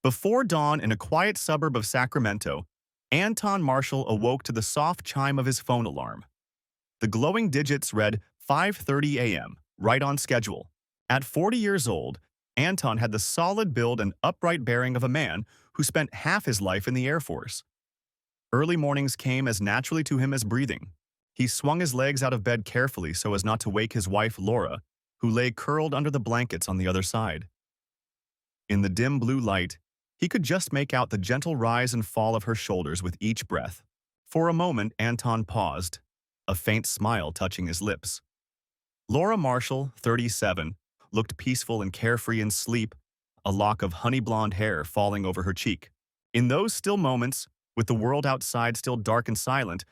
Before dawn in a quiet suburb of Sacramento, Anton Marshall awoke to the soft chime of his phone alarm. The glowing digits read 5:30 a.m., right on schedule. At 40 years old, Anton had the solid build and upright bearing of a man who spent half his life in the Air Force. Early mornings came as naturally to him as breathing. He swung his legs out of bed carefully so as not to wake his wife, Laura, who lay curled under the blankets on the other side. In the dim blue light, he could just make out the gentle rise and fall of her shoulders with each breath. For a moment, Anton paused, a faint smile touching his lips. Laura Marshall, 37, looked peaceful and carefree in sleep, a lock of honey-blonde hair falling over her cheek. In those still moments, with the world outside still dark and silent,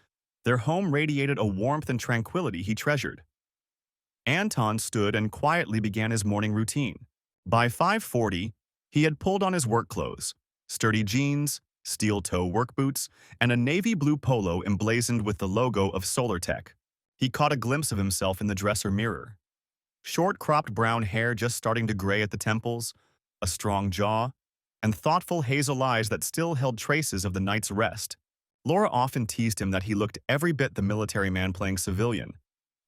their home radiated a warmth and tranquility he treasured. Anton stood and quietly began his morning routine. By 5:40, he had pulled on his work clothes, sturdy jeans, steel-toe work boots, and a navy blue polo emblazoned with the logo of SolarTech. He caught a glimpse of himself in the dresser mirror. Short cropped brown hair just starting to gray at the temples, a strong jaw, and thoughtful hazel eyes that still held traces of the night's rest. Laura often teased him that he looked every bit the military man playing civilian,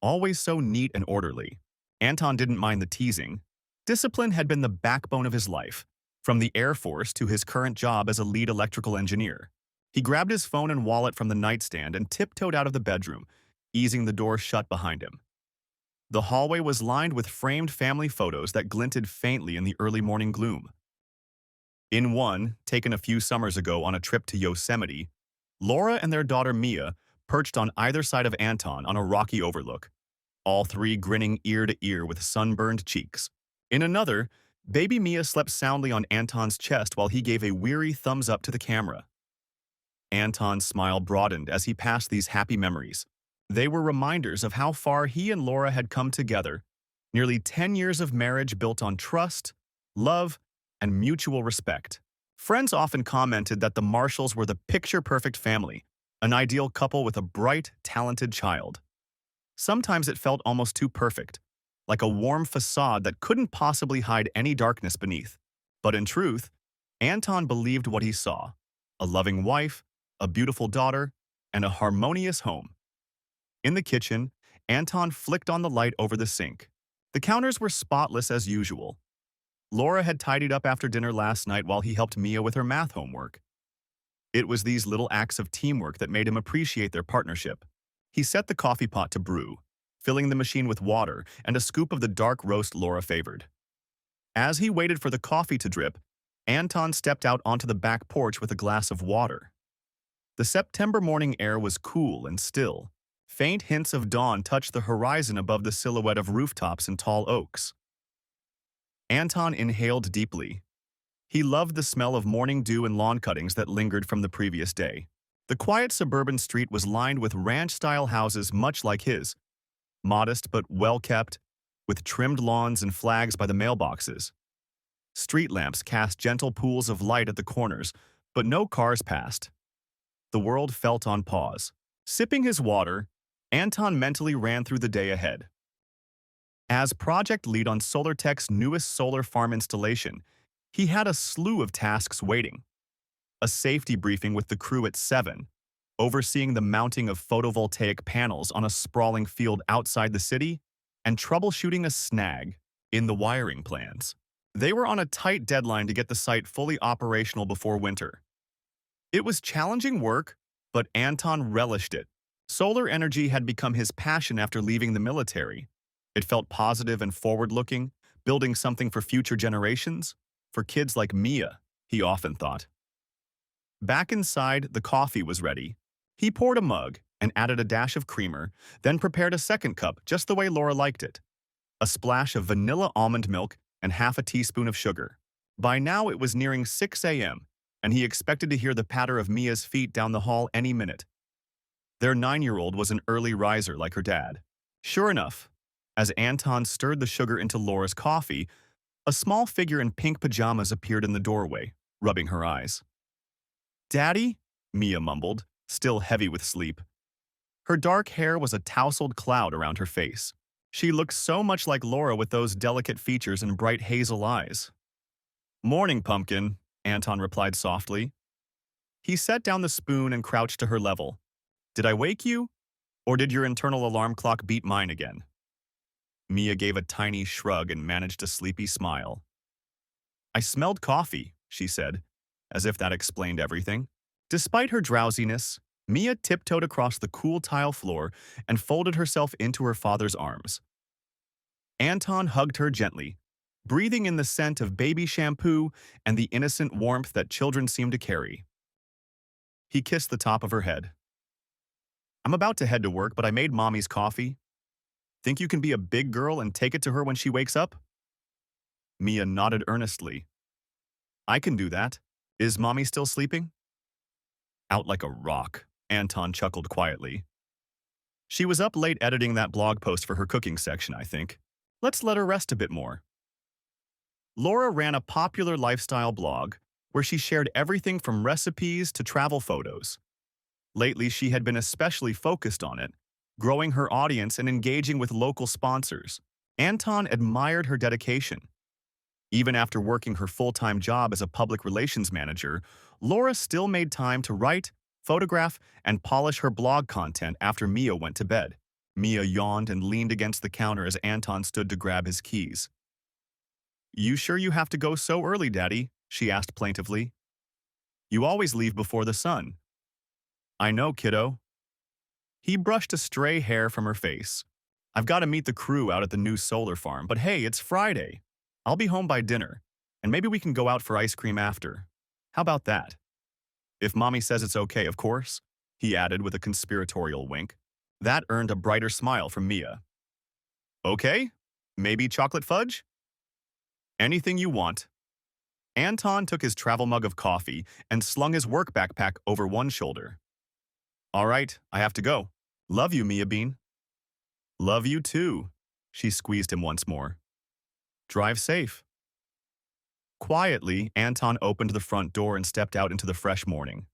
always so neat and orderly. Anton didn't mind the teasing. Discipline had been the backbone of his life, from the Air Force to his current job as a lead electrical engineer. He grabbed his phone and wallet from the nightstand and tiptoed out of the bedroom, easing the door shut behind him. The hallway was lined with framed family photos that glinted faintly in the early morning gloom. In one, taken a few summers ago on a trip to Yosemite, Laura and their daughter Mia perched on either side of Anton on a rocky overlook, all three grinning ear to ear with sunburned cheeks. In another, baby Mia slept soundly on Anton's chest while he gave a weary thumbs up to the camera. Anton's smile broadened as he passed these happy memories. They were reminders of how far he and Laura had come together, nearly 10 years of marriage built on trust, love, and mutual respect. Friends often commented that the Marshalls were the picture-perfect family, an ideal couple with a bright, talented child. Sometimes it felt almost too perfect, like a warm facade that couldn't possibly hide any darkness beneath. But in truth, Anton believed what he saw: a loving wife, a beautiful daughter, and a harmonious home. In the kitchen, Anton flicked on the light over the sink. The counters were spotless as usual. Laura had tidied up after dinner last night while he helped Mia with her math homework. It was these little acts of teamwork that made him appreciate their partnership. He set the coffee pot to brew, filling the machine with water and a scoop of the dark roast Laura favored. As he waited for the coffee to drip, Anton stepped out onto the back porch with a glass of water. The September morning air was cool and still. Faint hints of dawn touched the horizon above the silhouette of rooftops and tall oaks. Anton inhaled deeply. He loved the smell of morning dew and lawn cuttings that lingered from the previous day. The quiet suburban street was lined with ranch-style houses much like his, modest but well-kept, with trimmed lawns and flags by the mailboxes. Street lamps cast gentle pools of light at the corners, but no cars passed. The world felt on pause. Sipping his water, Anton mentally ran through the day ahead. As project lead on SolarTech's newest solar farm installation, he had a slew of tasks waiting. A safety briefing with the crew at 7, overseeing the mounting of photovoltaic panels on a sprawling field outside the city, and troubleshooting a snag in the wiring plans. They were on a tight deadline to get the site fully operational before winter. It was challenging work, but Anton relished it. Solar energy had become his passion after leaving the military. It felt positive and forward-looking, building something for future generations, for kids like Mia, he often thought. Back inside, the coffee was ready. He poured a mug and added a dash of creamer, then prepared a second cup just the way Laura liked it. A splash of vanilla almond milk and half a teaspoon of sugar. By now it was nearing 6 a.m., and he expected to hear the patter of Mia's feet down the hall any minute. Their 9-year-old was an early riser like her dad. Sure enough, as Anton stirred the sugar into Laura's coffee, a small figure in pink pajamas appeared in the doorway, rubbing her eyes. "Daddy?" Mia mumbled, still heavy with sleep. Her dark hair was a tousled cloud around her face. She looked so much like Laura with those delicate features and bright hazel eyes. "Morning, Pumpkin," Anton replied softly. He set down the spoon and crouched to her level. Did I wake you? Or did your internal alarm clock beat mine again? Mia gave a tiny shrug and managed a sleepy smile. I smelled coffee, she said, as if that explained everything. Despite her drowsiness, Mia tiptoed across the cool tile floor and folded herself into her father's arms. Anton hugged her gently, breathing in the scent of baby shampoo and the innocent warmth that children seem to carry. He kissed the top of her head. I'm about to head to work, but I made Mommy's coffee. Think you can be a big girl and take it to her when she wakes up? Mia nodded earnestly. I can do that. Is Mommy still sleeping? Out like a rock, Anton chuckled quietly. She was up late editing that blog post for her cooking section, I think. Let's let her rest a bit more. Laura ran a popular lifestyle blog where she shared everything from recipes to travel photos. Lately, she had been especially focused on it, growing her audience and engaging with local sponsors. Anton admired her dedication. Even after working her full-time job as a public relations manager, Laura still made time to write, photograph, and polish her blog content after Mia went to bed. Mia yawned and leaned against the counter as Anton stood to grab his keys. You sure you have to go so early, Daddy? She asked plaintively. You always leave before the sun. I know, kiddo. He brushed a stray hair from her face. I've got to meet the crew out at the new solar farm, but hey, it's Friday. I'll be home by dinner, and maybe we can go out for ice cream after. How about that? If Mommy says it's okay, of course, he added with a conspiratorial wink. That earned a brighter smile from Mia. Okay, maybe chocolate fudge? Anything you want. Anton took his travel mug of coffee and slung his work backpack over one shoulder. All right, I have to go. Love you, Mia Bean. Love you too. She squeezed him once more. Drive safe. Quietly, Anton opened the front door and stepped out into the fresh morning.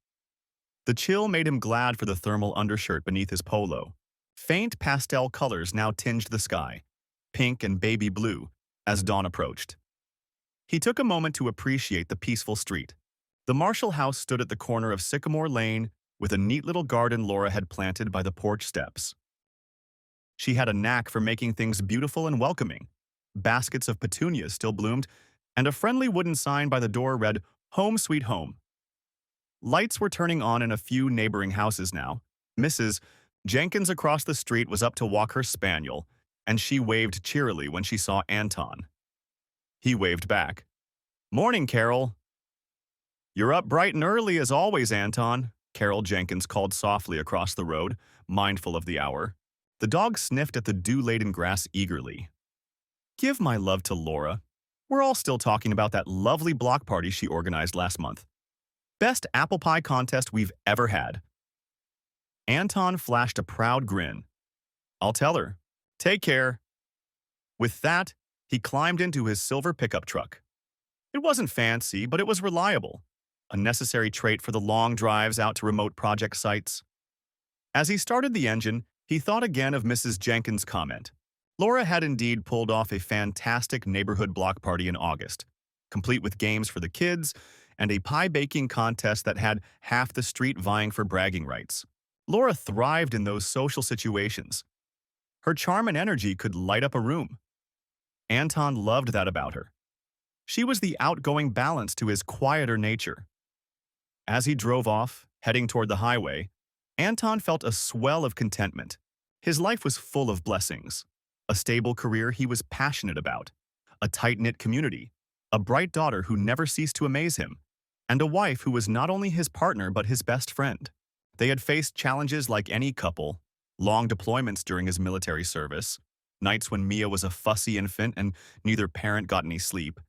The chill made him glad for the thermal undershirt beneath his polo. Faint pastel colors now tinged the sky, pink and baby blue, as dawn approached. He took a moment to appreciate the peaceful street. The Marshall house stood at the corner of Sycamore Lane with a neat little garden Laura had planted by the porch steps. She had a knack for making things beautiful and welcoming. Baskets of petunias still bloomed, and a friendly wooden sign by the door read, Home Sweet Home. Lights were turning on in a few neighboring houses now. Mrs. Jenkins across the street was up to walk her spaniel, and she waved cheerily when she saw Anton. He waved back. Morning, Carol. You're up bright and early as always, Anton, Carol Jenkins called softly across the road, mindful of the hour. The dog sniffed at the dew-laden grass eagerly. Give my love to Laura. We're all still talking about that lovely block party she organized last month. Best apple pie contest we've ever had. Anton flashed a proud grin. I'll tell her. Take care. With that, he climbed into his silver pickup truck. It wasn't fancy, but it was reliable, a necessary trait for the long drives out to remote project sites. As he started the engine, he thought again of Mrs. Jenkins' comment. Laura had indeed pulled off a fantastic neighborhood block party in August, complete with games for the kids and a pie-baking contest that had half the street vying for bragging rights. Laura thrived in those social situations. Her charm and energy could light up a room. Anton loved that about her. She was the outgoing balance to his quieter nature. As he drove off, heading toward the highway, Anton felt a swell of contentment. His life was full of blessings. A stable career he was passionate about, a tight-knit community, a bright daughter who never ceased to amaze him, and a wife who was not only his partner but his best friend. They had faced challenges like any couple, long deployments during his military service, nights when Mia was a fussy infant and neither parent got any sleep,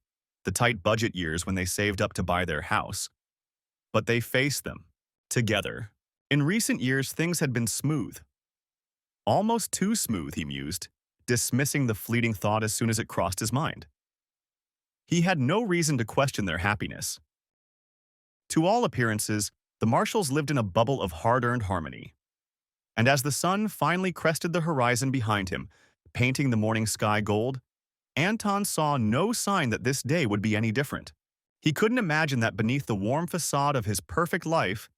the tight budget years when they saved up to buy their house. But they faced them, together. In recent years, things had been smooth. Almost too smooth, he mused, dismissing the fleeting thought as soon as it crossed his mind. He had no reason to question their happiness. To all appearances, the Marshalls lived in a bubble of hard-earned harmony. And as the sun finally crested the horizon behind him, painting the morning sky gold, Anton saw no sign that this day would be any different. He couldn't imagine that beneath the warm facade of his perfect life,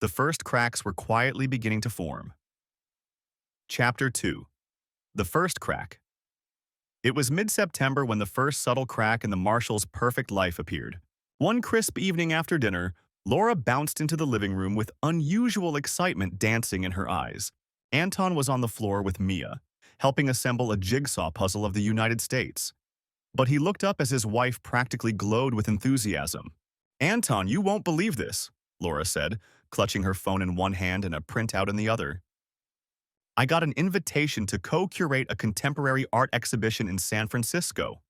the first cracks were quietly beginning to form. Chapter 2. The First Crack. It was mid-September when the first subtle crack in the Marshall's perfect life appeared. One crisp evening after dinner, Laura bounced into the living room with unusual excitement dancing in her eyes. Anton was on the floor with Mia, helping assemble a jigsaw puzzle of the United States. But he looked up as his wife practically glowed with enthusiasm. "Anton, you won't believe this," Laura said, clutching her phone in one hand and a printout in the other. "I got an invitation to co-curate a contemporary art exhibition in San Francisco."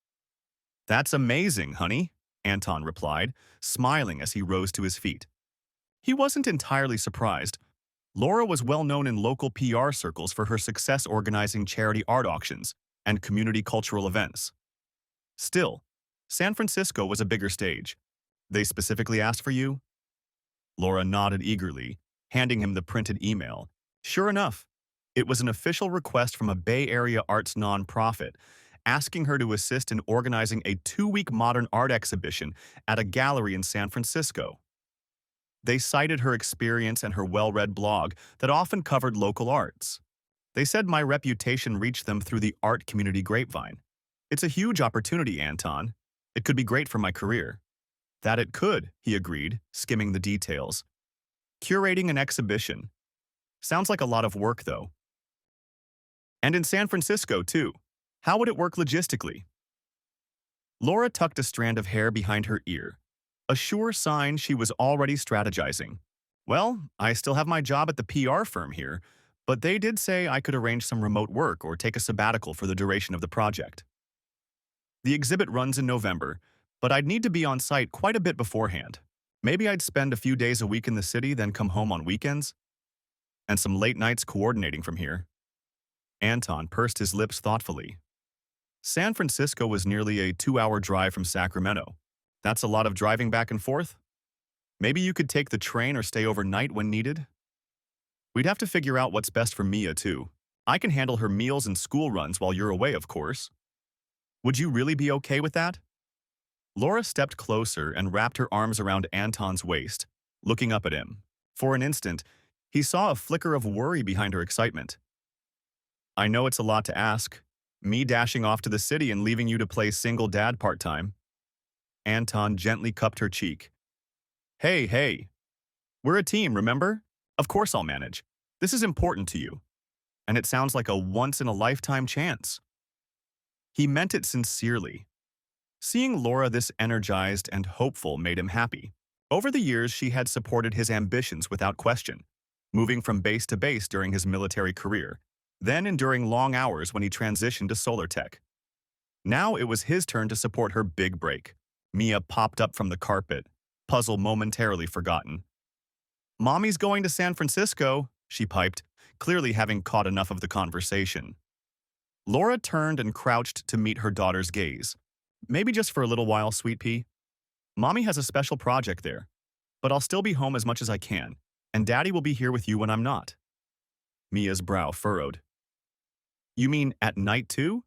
"That's amazing, honey," Anton replied, smiling as he rose to his feet. He wasn't entirely surprised. Laura was well known in local PR circles for her success organizing charity art auctions and community cultural events. Still, San Francisco was a bigger stage. "They specifically asked for you?" Laura nodded eagerly, handing him the printed email. Sure enough, it was an official request from a Bay Area arts nonprofit, asking her to assist in organizing a 2-week modern art exhibition at a gallery in San Francisco. They cited her experience and her well-read blog that often covered local arts. They said my reputation reached them through the art community grapevine. "It's a huge opportunity, Anton. It could be great for my career." "That it could," he agreed, skimming the details. "Curating an exhibition. Sounds like a lot of work, though. And in San Francisco, too. How would it work logistically?" Laura tucked a strand of hair behind her ear, a sure sign she was already strategizing. "Well, I still have my job at the PR firm here, but they did say I could arrange some remote work or take a sabbatical for the duration of the project. The exhibit runs in November, but I'd need to be on site quite a bit beforehand. Maybe I'd spend a few days a week in the city, then come home on weekends, and some late nights coordinating from here." Anton pursed his lips thoughtfully. San Francisco was nearly a 2-hour drive from Sacramento. That's a lot of driving back and forth. Maybe you could take the train or stay overnight when needed. We'd have to figure out what's best for Mia, too. I can handle her meals and school runs while you're away, of course. Would you really be okay with that? Laura stepped closer and wrapped her arms around Anton's waist, looking up at him. For an instant, he saw a flicker of worry behind her excitement. "I know it's a lot to ask. Me dashing off to the city and leaving you to play single dad part-time." Anton gently cupped her cheek. Hey, hey. We're a team, remember? Of course I'll manage. This is important to you. And it sounds like a once-in-a-lifetime chance." He meant it sincerely. Seeing Laura this energized and hopeful made him happy. Over the years, she had supported his ambitions without question, moving from base to base during his military career, then enduring long hours when he transitioned to solar tech. Now it was his turn to support her big break. Mia popped up from the carpet, puzzle momentarily forgotten. "Mommy's going to San Francisco," she piped, clearly having caught enough of the conversation. Laura turned and crouched to meet her daughter's gaze. "Maybe just for a little while, sweet pea. Mommy has a special project there, but I'll still be home as much as I can, and Daddy will be here with you when I'm not." Mia's brow furrowed. "You mean at night too?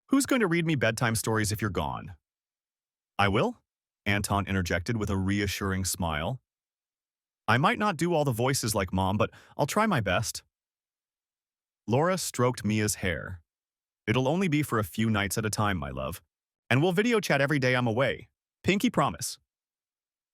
Who's going to read me bedtime stories if you're gone?" "I will," Anton interjected with a reassuring smile. "I might not do all the voices like Mom, but I'll try my best." Laura stroked Mia's hair. "It'll only be for a few nights at a time, my love. And we'll video chat every day I'm away. Pinky promise."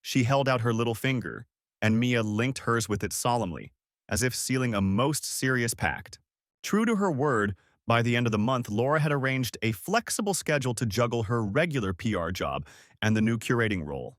She held out her little finger, and Mia linked hers with it solemnly, as if sealing a most serious pact. True to her word, by the end of the month, Laura had arranged a flexible schedule to juggle her regular PR job and the new curating role.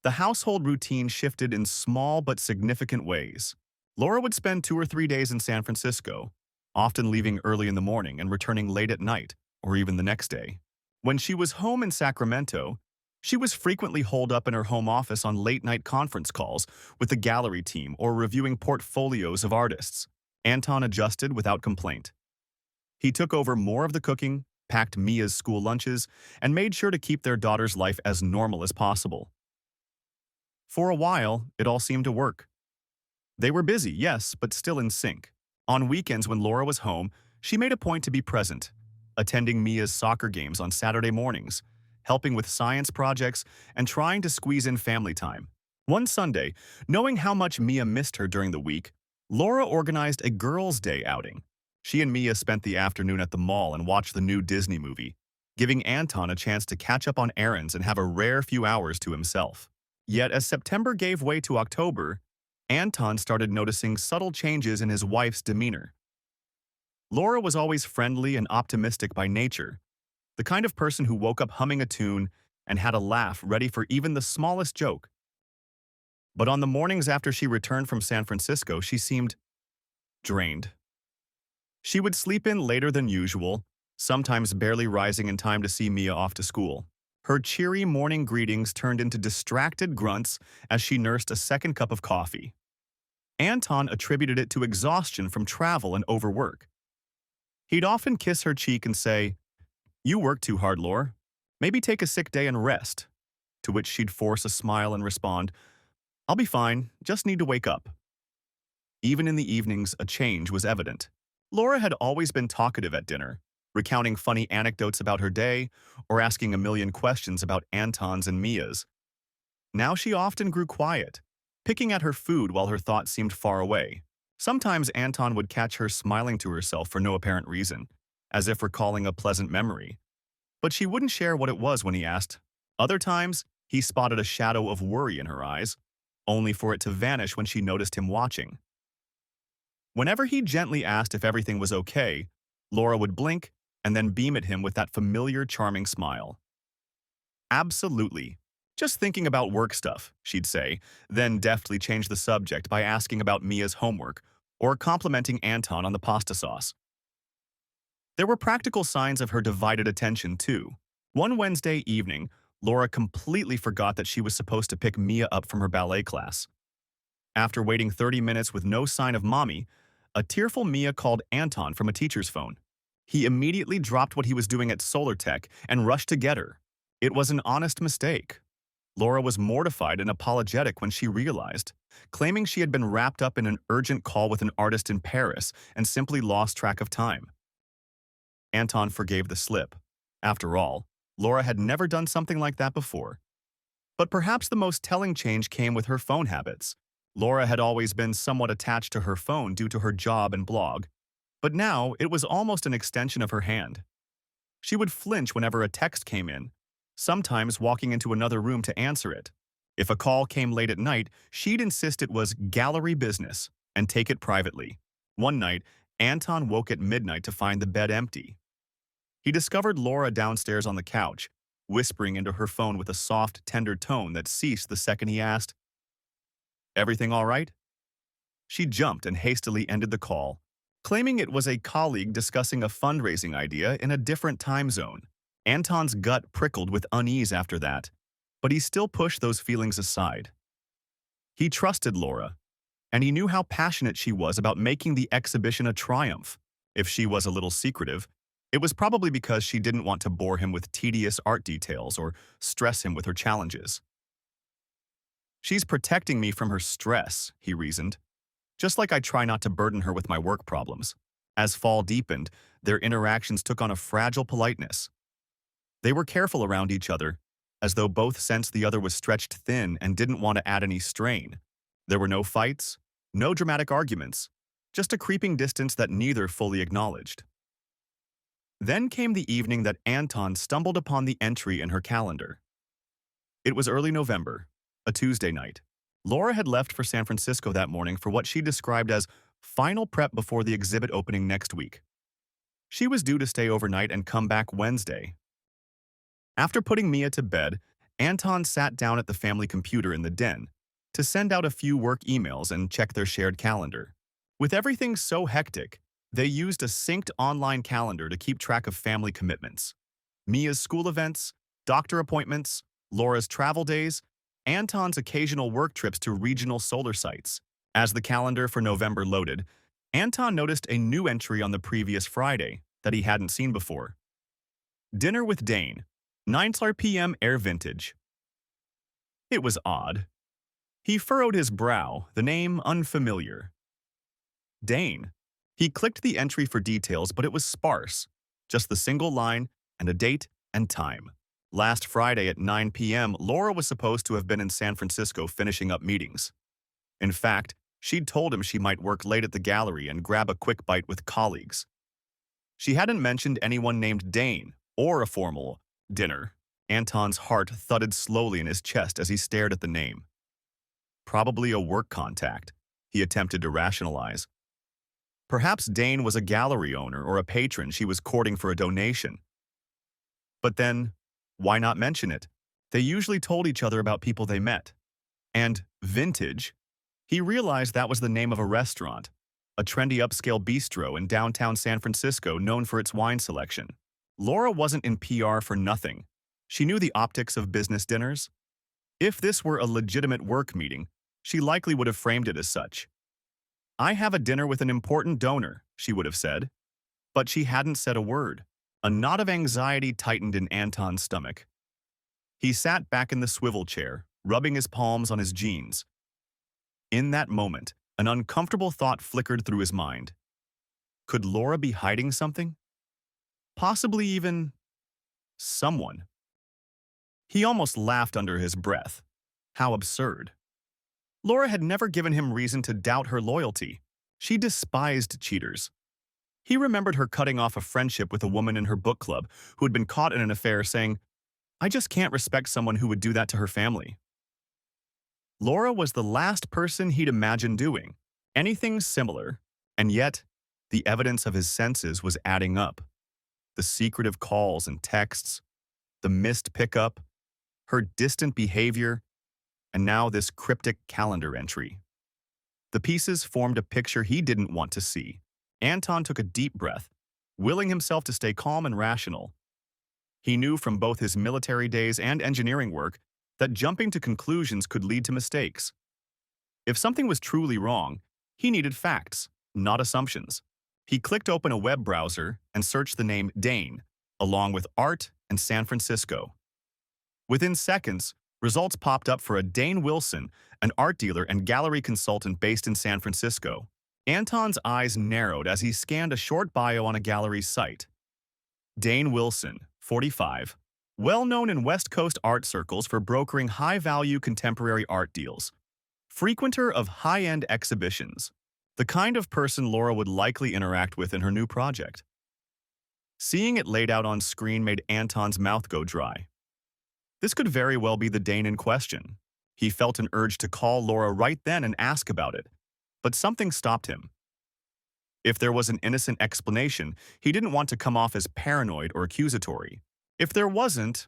The household routine shifted in small but significant ways. Laura would spend 2 or 3 days in San Francisco, often leaving early in the morning and returning late at night, or even the next day. When she was home in Sacramento, she was frequently holed up in her home office on late-night conference calls with the gallery team or reviewing portfolios of artists. Anton adjusted without complaint. He took over more of the cooking, packed Mia's school lunches, and made sure to keep their daughter's life as normal as possible. For a while, it all seemed to work. They were busy, yes, but still in sync. On weekends when Laura was home, she made a point to be present, attending Mia's soccer games on Saturday mornings, helping with science projects, and trying to squeeze in family time. One Sunday, knowing how much Mia missed her during the week, Laura organized a girls' day outing. She and Mia spent the afternoon at the mall and watched the new Disney movie, giving Anton a chance to catch up on errands and have a rare few hours to himself. Yet as September gave way to October, Anton started noticing subtle changes in his wife's demeanor. Laura was always friendly and optimistic by nature, the kind of person who woke up humming a tune and had a laugh ready for even the smallest joke. But on the mornings after she returned from San Francisco, she seemed drained. She would sleep in later than usual, sometimes barely rising in time to see Mia off to school. Her cheery morning greetings turned into distracted grunts as she nursed a second cup of coffee. Anton attributed it to exhaustion from travel and overwork. He'd often kiss her cheek and say, "You work too hard, Laura. Maybe take a sick day and rest," to which she'd force a smile and respond, "I'll be fine, just need to wake up." Even in the evenings, a change was evident. Laura had always been talkative at dinner, recounting funny anecdotes about her day or asking a million questions about Anton's and Mia's. Now she often grew quiet, picking at her food while her thoughts seemed far away. Sometimes Anton would catch her smiling to herself for no apparent reason, as if recalling a pleasant memory. But she wouldn't share what it was when he asked. Other times, he spotted a shadow of worry in her eyes, only for it to vanish when she noticed him watching. Whenever he gently asked if everything was okay, Laura would blink and then beam at him with that familiar, charming smile. "Absolutely. Just thinking about work stuff," she'd say, then deftly change the subject by asking about Mia's homework or complimenting Anton on the pasta sauce. There were practical signs of her divided attention, too. One Wednesday evening, Laura completely forgot that she was supposed to pick Mia up from her ballet class. After waiting 30 minutes with no sign of Mommy, a tearful Mia called Anton from a teacher's phone. He immediately dropped what he was doing at Solar Tech and rushed to get her. It was an honest mistake. Laura was mortified and apologetic when she realized, claiming she had been wrapped up in an urgent call with an artist in Paris and simply lost track of time. Anton forgave the slip. After all, Laura had never done something like that before. But perhaps the most telling change came with her phone habits. Laura had always been somewhat attached to her phone due to her job and blog, but now it was almost an extension of her hand. She would flinch whenever a text came in, sometimes walking into another room to answer it. If a call came late at night, she'd insist it was gallery business and take it privately. One night, Anton woke at midnight to find the bed empty. He discovered Laura downstairs on the couch, whispering into her phone with a soft, tender tone that ceased the second he asked, "Everything all right?" She jumped and hastily ended the call, claiming it was a colleague discussing a fundraising idea in a different time zone. Anton's gut prickled with unease after that, but he still pushed those feelings aside. He trusted Laura, and he knew how passionate she was about making the exhibition a triumph. If she was a little secretive, it was probably because she didn't want to bore him with tedious art details or stress him with her challenges. "She's protecting me from her stress," he reasoned, "just like I try not to burden her with my work problems." As fall deepened, their interactions took on a fragile politeness. They were careful around each other, as though both sensed the other was stretched thin and didn't want to add any strain. There were no fights, no dramatic arguments, just a creeping distance that neither fully acknowledged. Then came the evening that Anton stumbled upon the entry in her calendar. It was early November, a Tuesday night. Laura had left for San Francisco that morning for what she described as final prep before the exhibit opening next week. She was due to stay overnight and come back Wednesday. After putting Mia to bed, Anton sat down at the family computer in the den to send out a few work emails and check their shared calendar. With everything so hectic, they used a synced online calendar to keep track of family commitments. Mia's school events, doctor appointments, Laura's travel days, Anton's occasional work trips to regional solar sites. As the calendar for November loaded, Anton noticed a new entry on the previous Friday that he hadn't seen before. Dinner with Dane, 9:00 p.m. Air Vintage. It was odd. He furrowed his brow, the name unfamiliar. Dane. He clicked the entry for details, but it was sparse, just the single line and a date and time. Last Friday at 9 p.m., Laura was supposed to have been in San Francisco finishing up meetings. In fact, she'd told him she might work late at the gallery and grab a quick bite with colleagues. She hadn't mentioned anyone named Dane or a formal dinner. Anton's heart thudded slowly in his chest as he stared at the name. Probably a work contact, he attempted to rationalize. Perhaps Dane was a gallery owner or a patron she was courting for a donation. But then, why not mention it? They usually told each other about people they met. And Vintage, he realized that was the name of a restaurant, a trendy upscale bistro in downtown San Francisco known for its wine selection. Laura wasn't in PR for nothing. She knew the optics of business dinners. If this were a legitimate work meeting, she likely would have framed it as such. "I have a dinner with an important donor," she would have said. But she hadn't said a word. A knot of anxiety tightened in Anton's stomach. He sat back in the swivel chair, rubbing his palms on his jeans. In that moment, an uncomfortable thought flickered through his mind. Could Laura be hiding something? Possibly even someone. He almost laughed under his breath. How absurd. Laura had never given him reason to doubt her loyalty. She despised cheaters. He remembered her cutting off a friendship with a woman in her book club who had been caught in an affair, saying, "I just can't respect someone who would do that to her family." Laura was the last person he'd imagined doing anything similar, and yet the evidence of his senses was adding up. The secretive calls and texts, the missed pickup, her distant behavior, and now this cryptic calendar entry. The pieces formed a picture he didn't want to see. Anton took a deep breath, willing himself to stay calm and rational. He knew from both his military days and engineering work that jumping to conclusions could lead to mistakes. If something was truly wrong, he needed facts, not assumptions. He clicked open a web browser and searched the name Dane, along with art and San Francisco. Within seconds, results popped up for a Dane Wilson, an art dealer and gallery consultant based in San Francisco. Anton's eyes narrowed as he scanned a short bio on a gallery's site. Dane Wilson, 45, well known in West Coast art circles for brokering high-value contemporary art deals. Frequenter of high-end exhibitions, the kind of person Laura would likely interact with in her new project. Seeing it laid out on screen made Anton's mouth go dry. This could very well be the Dane in question. He felt an urge to call Laura right then and ask about it, but something stopped him. If there was an innocent explanation, he didn't want to come off as paranoid or accusatory. If there wasn't,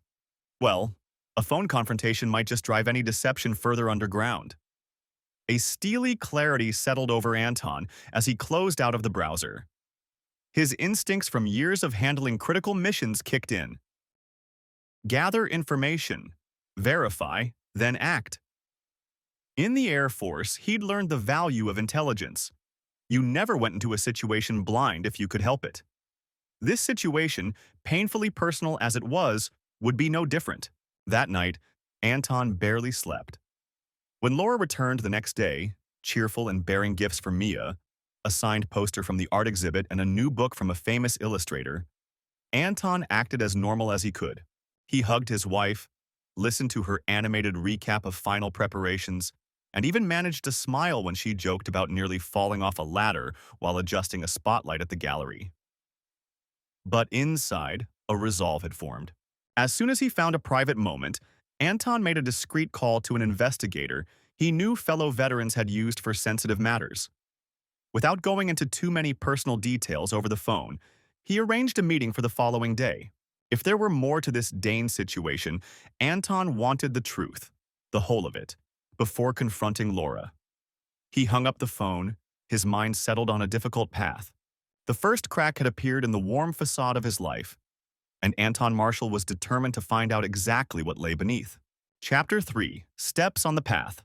well, a phone confrontation might just drive any deception further underground. A steely clarity settled over Anton as he closed out of the browser. His instincts from years of handling critical missions kicked in. Gather information, verify, then act. In the Air Force, he'd learned the value of intelligence. You never went into a situation blind if you could help it. This situation, painfully personal as it was, would be no different. That night, Anton barely slept. When Laura returned the next day, cheerful and bearing gifts for Mia, a signed poster from the art exhibit and a new book from a famous illustrator, Anton acted as normal as he could. He hugged his wife, listened to her animated recap of final preparations, and even managed to smile when she joked about nearly falling off a ladder while adjusting a spotlight at the gallery. But inside, a resolve had formed. As soon as he found a private moment, Anton made a discreet call to an investigator he knew fellow veterans had used for sensitive matters. Without going into too many personal details over the phone, he arranged a meeting for the following day. If there were more to this Dane situation, Anton wanted the truth, the whole of it, before confronting Laura. He hung up the phone, his mind settled on a difficult path. The first crack had appeared in the warm facade of his life, and Anton Marshall was determined to find out exactly what lay beneath. Chapter 3: Steps on the Path.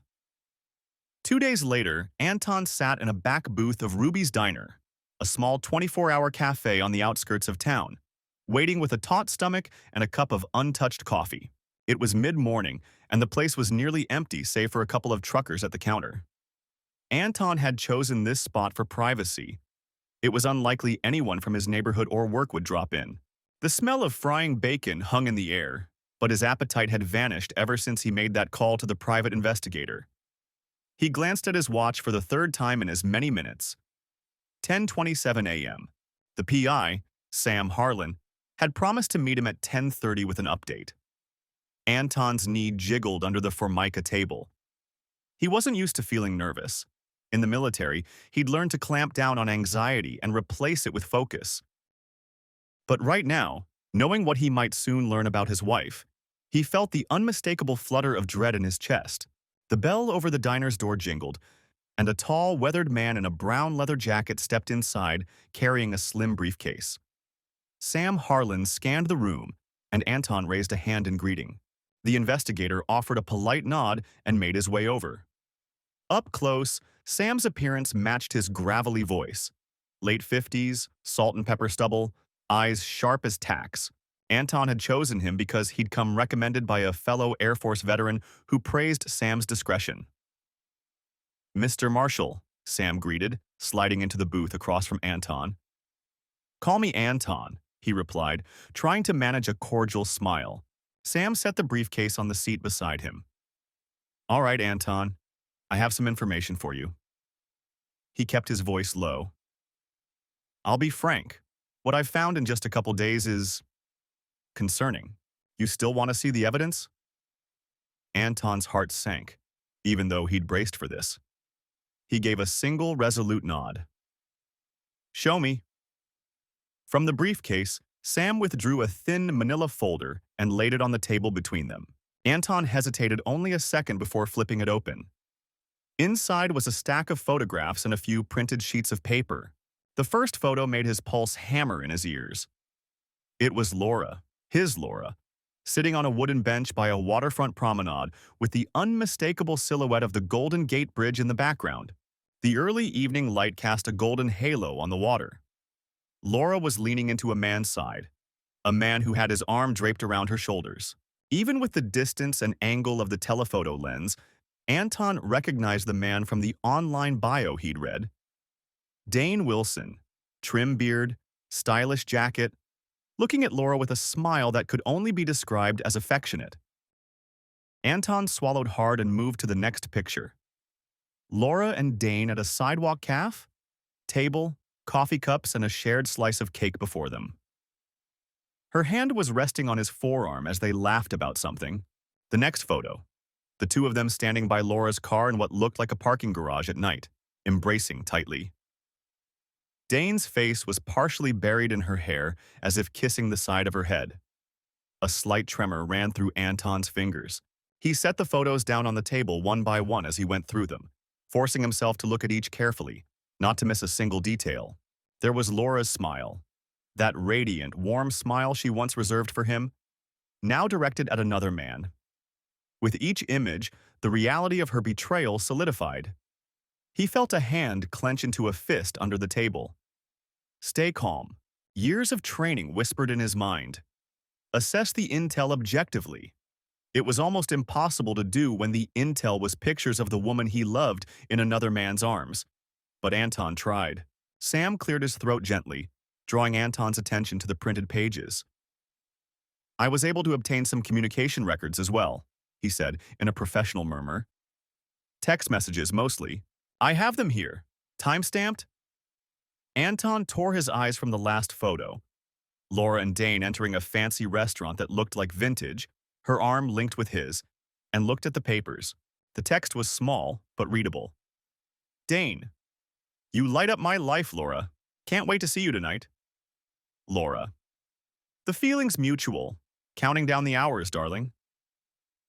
2 days later, Anton sat in a back booth of Ruby's Diner, a small 24-hour cafe on the outskirts of town, waiting with a taut stomach and a cup of untouched coffee. It was mid-morning, and the place was nearly empty save for a couple of truckers at the counter. Anton had chosen this spot for privacy. It was unlikely anyone from his neighborhood or work would drop in. The smell of frying bacon hung in the air, but his appetite had vanished ever since he made that call to the private investigator. He glanced at his watch for the third time in as many minutes. 10:27 a.m. The PI, Sam Harlan, had promised to meet him at 10:30 with an update. Anton's knee jiggled under the Formica table. He wasn't used to feeling nervous. In the military, he'd learned to clamp down on anxiety and replace it with focus. But right now, knowing what he might soon learn about his wife, he felt the unmistakable flutter of dread in his chest. The bell over the diner's door jingled, and a tall, weathered man in a brown leather jacket stepped inside, carrying a slim briefcase. Sam Harlan scanned the room, and Anton raised a hand in greeting. The investigator offered a polite nod and made his way over. Up close, Sam's appearance matched his gravelly voice. Late 50s, salt and pepper stubble, eyes sharp as tacks. Anton had chosen him because he'd come recommended by a fellow Air Force veteran who praised Sam's discretion. "Mr. Marshall," Sam greeted, sliding into the booth across from Anton. "Call me Anton," he replied, trying to manage a cordial smile. Sam set the briefcase on the seat beside him. "All right, Anton, I have some information for you." He kept his voice low. "I'll be frank. What I've found in just a couple days is concerning. You still want to see the evidence?" Anton's heart sank, even though he'd braced for this. He gave a single resolute nod. "Show me." From the briefcase, Sam withdrew a thin manila folder and laid it on the table between them. Anton hesitated only a second before flipping it open. Inside was a stack of photographs and a few printed sheets of paper. The first photo made his pulse hammer in his ears. It was Laura, his Laura, sitting on a wooden bench by a waterfront promenade with the unmistakable silhouette of the Golden Gate Bridge in the background. The early evening light cast a golden halo on the water. Laura was leaning into a man's side, a man who had his arm draped around her shoulders. Even with the distance and angle of the telephoto lens, Anton recognized the man from the online bio he'd read. Dane Wilson, trim beard, stylish jacket, looking at Laura with a smile that could only be described as affectionate. Anton swallowed hard and moved to the next picture. Laura and Dane at a sidewalk cafe? Table, coffee cups, and a shared slice of cake before them. Her hand was resting on his forearm as they laughed about something. The next photo, the two of them standing by Laura's car in what looked like a parking garage at night, embracing tightly. Dane's face was partially buried in her hair, as if kissing the side of her head. A slight tremor ran through Anton's fingers. He set the photos down on the table one by one as he went through them, forcing himself to look at each carefully, not to miss a single detail. There was Laura's smile, that radiant, warm smile she once reserved for him, now directed at another man. With each image, the reality of her betrayal solidified. He felt a hand clench into a fist under the table. Stay calm. Years of training whispered in his mind. Assess the intel objectively. It was almost impossible to do when the intel was pictures of the woman he loved in another man's arms. But Anton tried. Sam cleared his throat gently, drawing Anton's attention to the printed pages. "I was able to obtain some communication records as well," he said in a professional murmur. "Text messages mostly. I have them here. Time-stamped?" Anton tore his eyes from the last photo. Laura and Dane entering a fancy restaurant that looked like vintage, her arm linked with his, and looked at the papers. The text was small, but readable. "Dane, you light up my life, Laura. Can't wait to see you tonight." Laura, "The feeling's mutual. Counting down the hours, darling."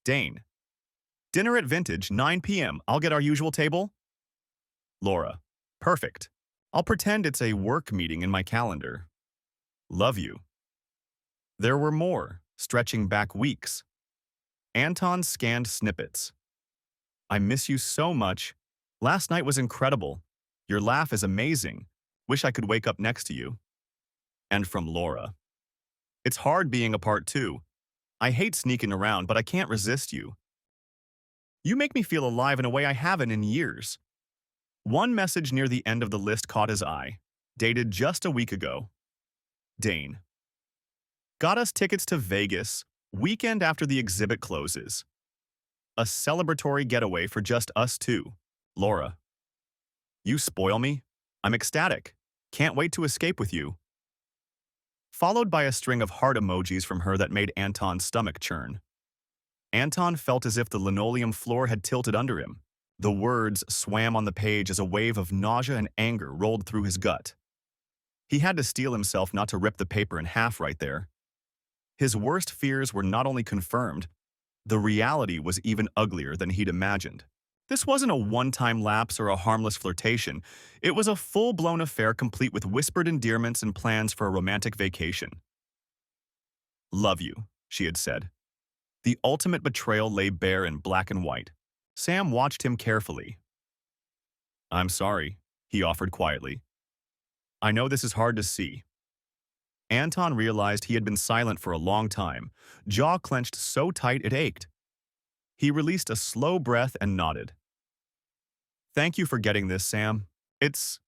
Dane, "Dinner at Vintage, 9 p.m. I'll get our usual table." Laura, "Perfect. I'll pretend it's a work meeting in my calendar. Love you." There were more, stretching back weeks. Anton scanned snippets. "I miss you so much. Last night was incredible. Your laugh is amazing. Wish I could wake up next to you." And from Laura, "It's hard being apart too. I hate sneaking around, but I can't resist you. You make me feel alive in a way I haven't in years." One message near the end of the list caught his eye, dated just a week ago. Dane, "Got us tickets to Vegas. Weekend after the exhibit closes. A celebratory getaway for just us two. Laura. You spoil me. I'm ecstatic. Can't wait to escape with you. Followed by a string of heart emojis from her that made Anton's stomach churn. Anton felt as if the linoleum floor had tilted under him. The words swam on the page as a wave of nausea and anger rolled through his gut. He had to steel himself not to rip the paper in half right there. His worst fears were not only confirmed, the reality was even uglier than he'd imagined. This wasn't a one-time lapse or a harmless flirtation. It was a full-blown affair complete with whispered endearments and plans for a romantic vacation. Love you, she had said. The ultimate betrayal lay bare in black and white. Sam watched him carefully. I'm sorry, he offered quietly. I know this is hard to see. Anton realized he had been silent for a long time, jaw clenched so tight it ached. He released a slow breath and nodded. Thank you for getting this, Sam. It's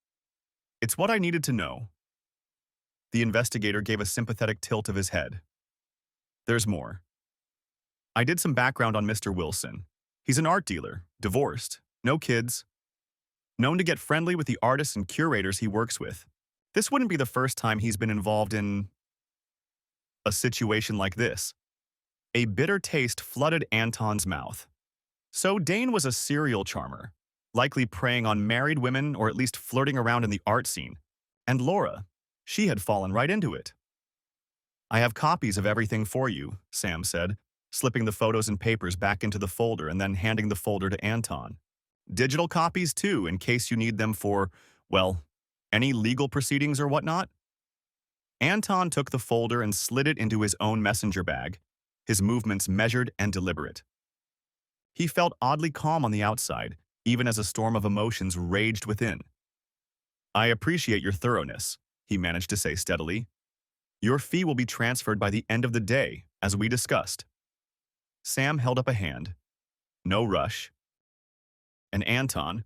what I needed to know. The investigator gave a sympathetic tilt of his head. There's more. I did some background on Mr. Wilson. He's an art dealer, divorced, no kids, known to get friendly with the artists and curators he works with. This wouldn't be the first time he's been involved in a situation like this. A bitter taste flooded Anton's mouth. So Dane was a serial charmer, likely preying on married women or at least flirting around in the art scene. And Laura, she had fallen right into it. I have copies of everything for you, Sam said, slipping the photos and papers back into the folder and then handing the folder to Anton. Digital copies too, in case you need them for, well, any legal proceedings or whatnot? Anton took the folder and slid it into his own messenger bag, his movements measured and deliberate. He felt oddly calm on the outside, even as a storm of emotions raged within. I appreciate your thoroughness, he managed to say steadily. Your fee will be transferred by the end of the day, as we discussed. Sam held up a hand. No rush. And Anton,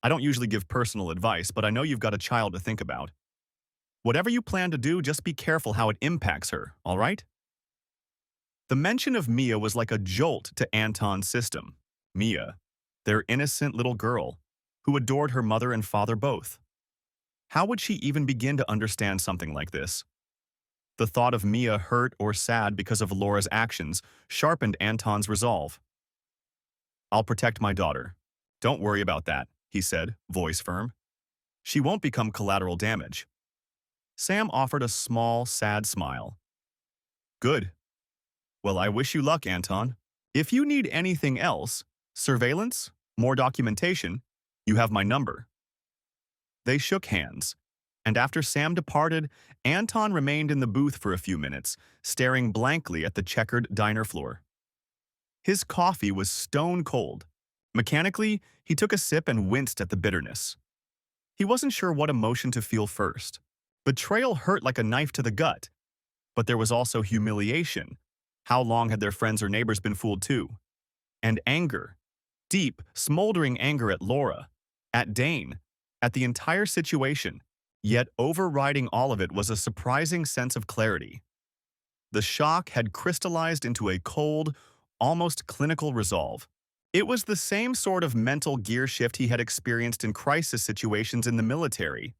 I don't usually give personal advice, but I know you've got a child to think about. Whatever you plan to do, just be careful how it impacts her, all right? The mention of Mia was like a jolt to Anton's system. Mia, their innocent little girl, who adored her mother and father both. How would she even begin to understand something like this? The thought of Mia hurt or sad because of Laura's actions sharpened Anton's resolve. I'll protect my daughter. Don't worry about that, he said, voice firm. She won't become collateral damage. Sam offered a small, sad smile. Good. Well, I wish you luck, Anton. If you need anything else, surveillance, more documentation, you have my number. They shook hands, and after Sam departed, Anton remained in the booth for a few minutes, staring blankly at the checkered diner floor. His coffee was stone cold. Mechanically, he took a sip and winced at the bitterness. He wasn't sure what emotion to feel first. Betrayal hurt like a knife to the gut, but there was also humiliation. How long had their friends or neighbors been fooled too? And anger. Deep, smoldering anger at Laura, at Dane, at the entire situation. Yet overriding all of it was a surprising sense of clarity. The shock had crystallized into a cold, almost clinical resolve. It was the same sort of mental gear shift he had experienced in crisis situations in the military.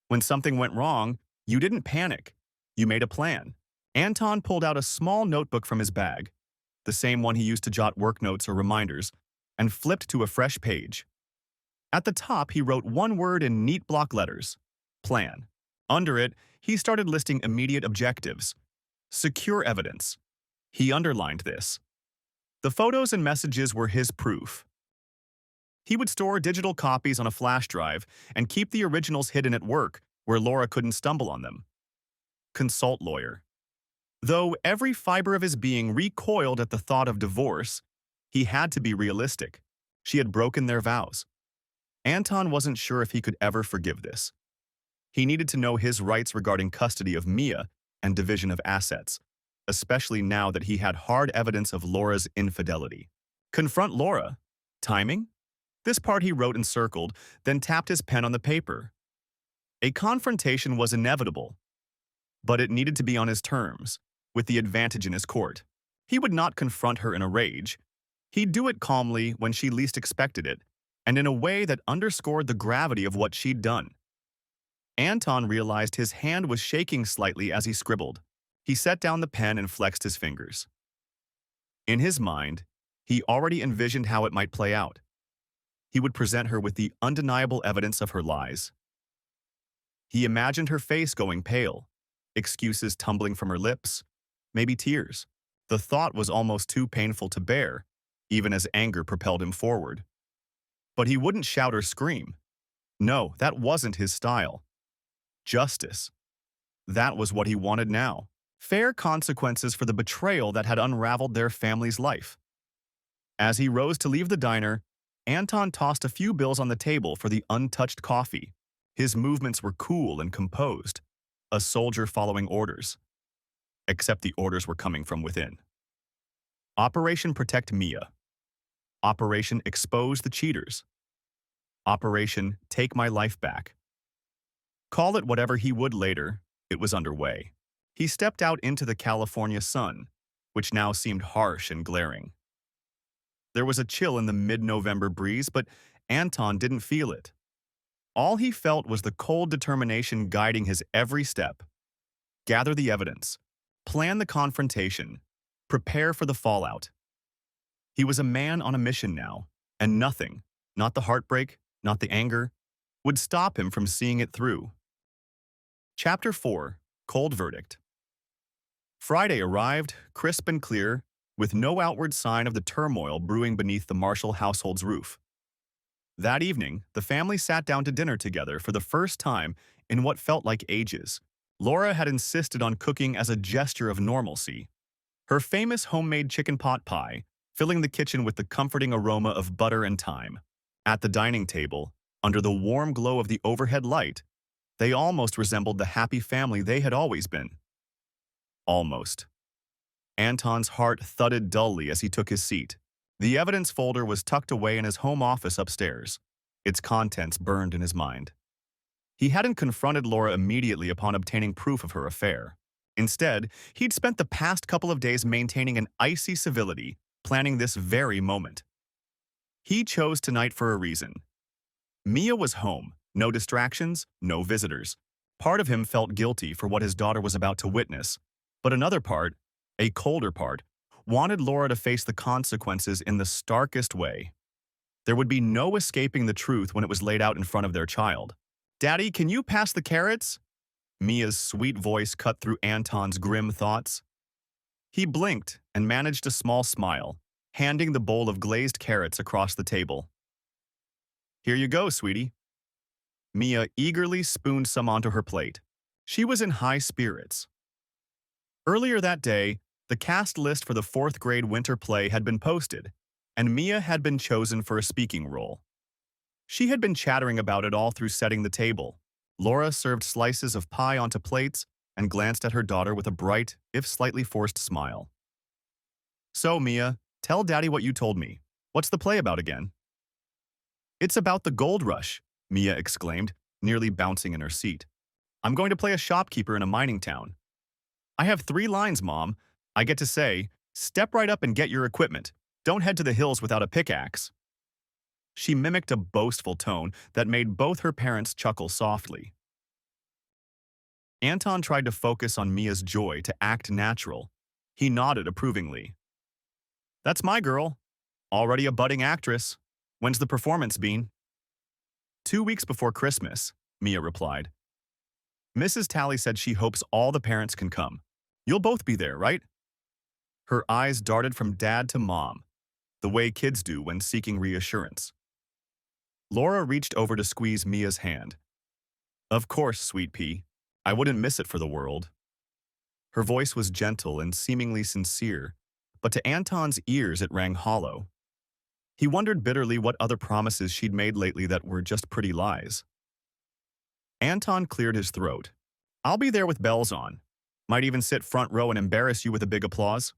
When something went wrong, you didn't panic. You made a plan. Anton pulled out a small notebook from his bag, the same one he used to jot work notes or reminders, and flipped to a fresh page. At the top, he wrote one word in neat block letters: plan. Under it, he started listing immediate objectives. Secure evidence. He underlined this. The photos and messages were his proof. He would store digital copies on a flash drive and keep the originals hidden at work where Laura couldn't stumble on them. Consult lawyer. Though every fiber of his being recoiled at the thought of divorce, he had to be realistic. She had broken their vows. Anton wasn't sure if he could ever forgive this. He needed to know his rights regarding custody of Mia and division of assets, especially now that he had hard evidence of Laura's infidelity. Confront Laura. Timing? This part he wrote and circled, then tapped his pen on the paper. A confrontation was inevitable, but it needed to be on his terms, with the advantage in his court. He would not confront her in a rage. He'd do it calmly when she least expected it, and in a way that underscored the gravity of what she'd done. Anton realized his hand was shaking slightly as he scribbled. He set down the pen and flexed his fingers. In his mind, he already envisioned how it might play out. He would present her with the undeniable evidence of her lies. He imagined her face going pale, excuses tumbling from her lips, maybe tears. The thought was almost too painful to bear, even as anger propelled him forward. But he wouldn't shout or scream. No, that wasn't his style. Justice. That was what he wanted now. Fair consequences for the betrayal that had unraveled their family's life. As he rose to leave the diner, Anton tossed a few bills on the table for the untouched coffee. His movements were cool and composed, a soldier following orders. Except the orders were coming from within. Operation Protect Mia. Operation Expose the Cheaters. Operation Take My Life Back. Call it whatever he would later, it was underway. He stepped out into the California sun, which now seemed harsh and glaring. There was a chill in the mid-November breeze, but Anton didn't feel it. All he felt was the cold determination guiding his every step. Gather the evidence. Plan the confrontation. Prepare for the fallout. He was a man on a mission now, and nothing, not the heartbreak, not the anger, would stop him from seeing it through. Chapter 4. Cold Verdict. Friday arrived, crisp and clear, with no outward sign of the turmoil brewing beneath the Marshall household's roof. That evening, the family sat down to dinner together for the first time in what felt like ages. Laura had insisted on cooking as a gesture of normalcy. Her famous homemade chicken pot pie, filling the kitchen with the comforting aroma of butter and thyme. At the dining table, under the warm glow of the overhead light, they almost resembled the happy family they had always been. Almost. Anton's heart thudded dully as he took his seat. The evidence folder was tucked away in his home office upstairs. Its contents burned in his mind. He hadn't confronted Laura immediately upon obtaining proof of her affair. Instead, he'd spent the past couple of days maintaining an icy civility, planning this very moment. He chose tonight for a reason. Mia was home, no distractions, no visitors. Part of him felt guilty for what his daughter was about to witness, but another part, a colder part, wanted Laura to face the consequences in the starkest way. There would be no escaping the truth when it was laid out in front of their child. "Daddy, can you pass the carrots?" Mia's sweet voice cut through Anton's grim thoughts. He blinked and managed a small smile, handing the bowl of glazed carrots across the table. "Here you go, sweetie." Mia eagerly spooned some onto her plate. She was in high spirits. Earlier that day, the cast list for the 4th grade winter play had been posted, and Mia had been chosen for a speaking role. She had been chattering about it all through setting the table. Laura served slices of pie onto plates and glanced at her daughter with a bright, if slightly forced smile. "So, Mia, tell Daddy what you told me. What's the play about again?" "It's about the gold rush," Mia exclaimed, nearly bouncing in her seat. "I'm going to play a shopkeeper in a mining town. I have 3 lines, Mom. I get to say, step right up and get your equipment. Don't head to the hills without a pickaxe." She mimicked a boastful tone that made both her parents chuckle softly. Anton tried to focus on Mia's joy to act natural. He nodded approvingly. "That's my girl. Already a budding actress. When's the performance been?" 2 weeks before Christmas, Mia replied. "Mrs. Talley said she hopes all the parents can come. You'll both be there, right?" Her eyes darted from Dad to Mom, the way kids do when seeking reassurance. Laura reached over to squeeze Mia's hand. "Of course, sweet pea. I wouldn't miss it for the world." Her voice was gentle and seemingly sincere, but to Anton's ears it rang hollow. He wondered bitterly what other promises she'd made lately that were just pretty lies. Anton cleared his throat. "I'll be there with bells on. Might even sit front row and embarrass you with a big applause."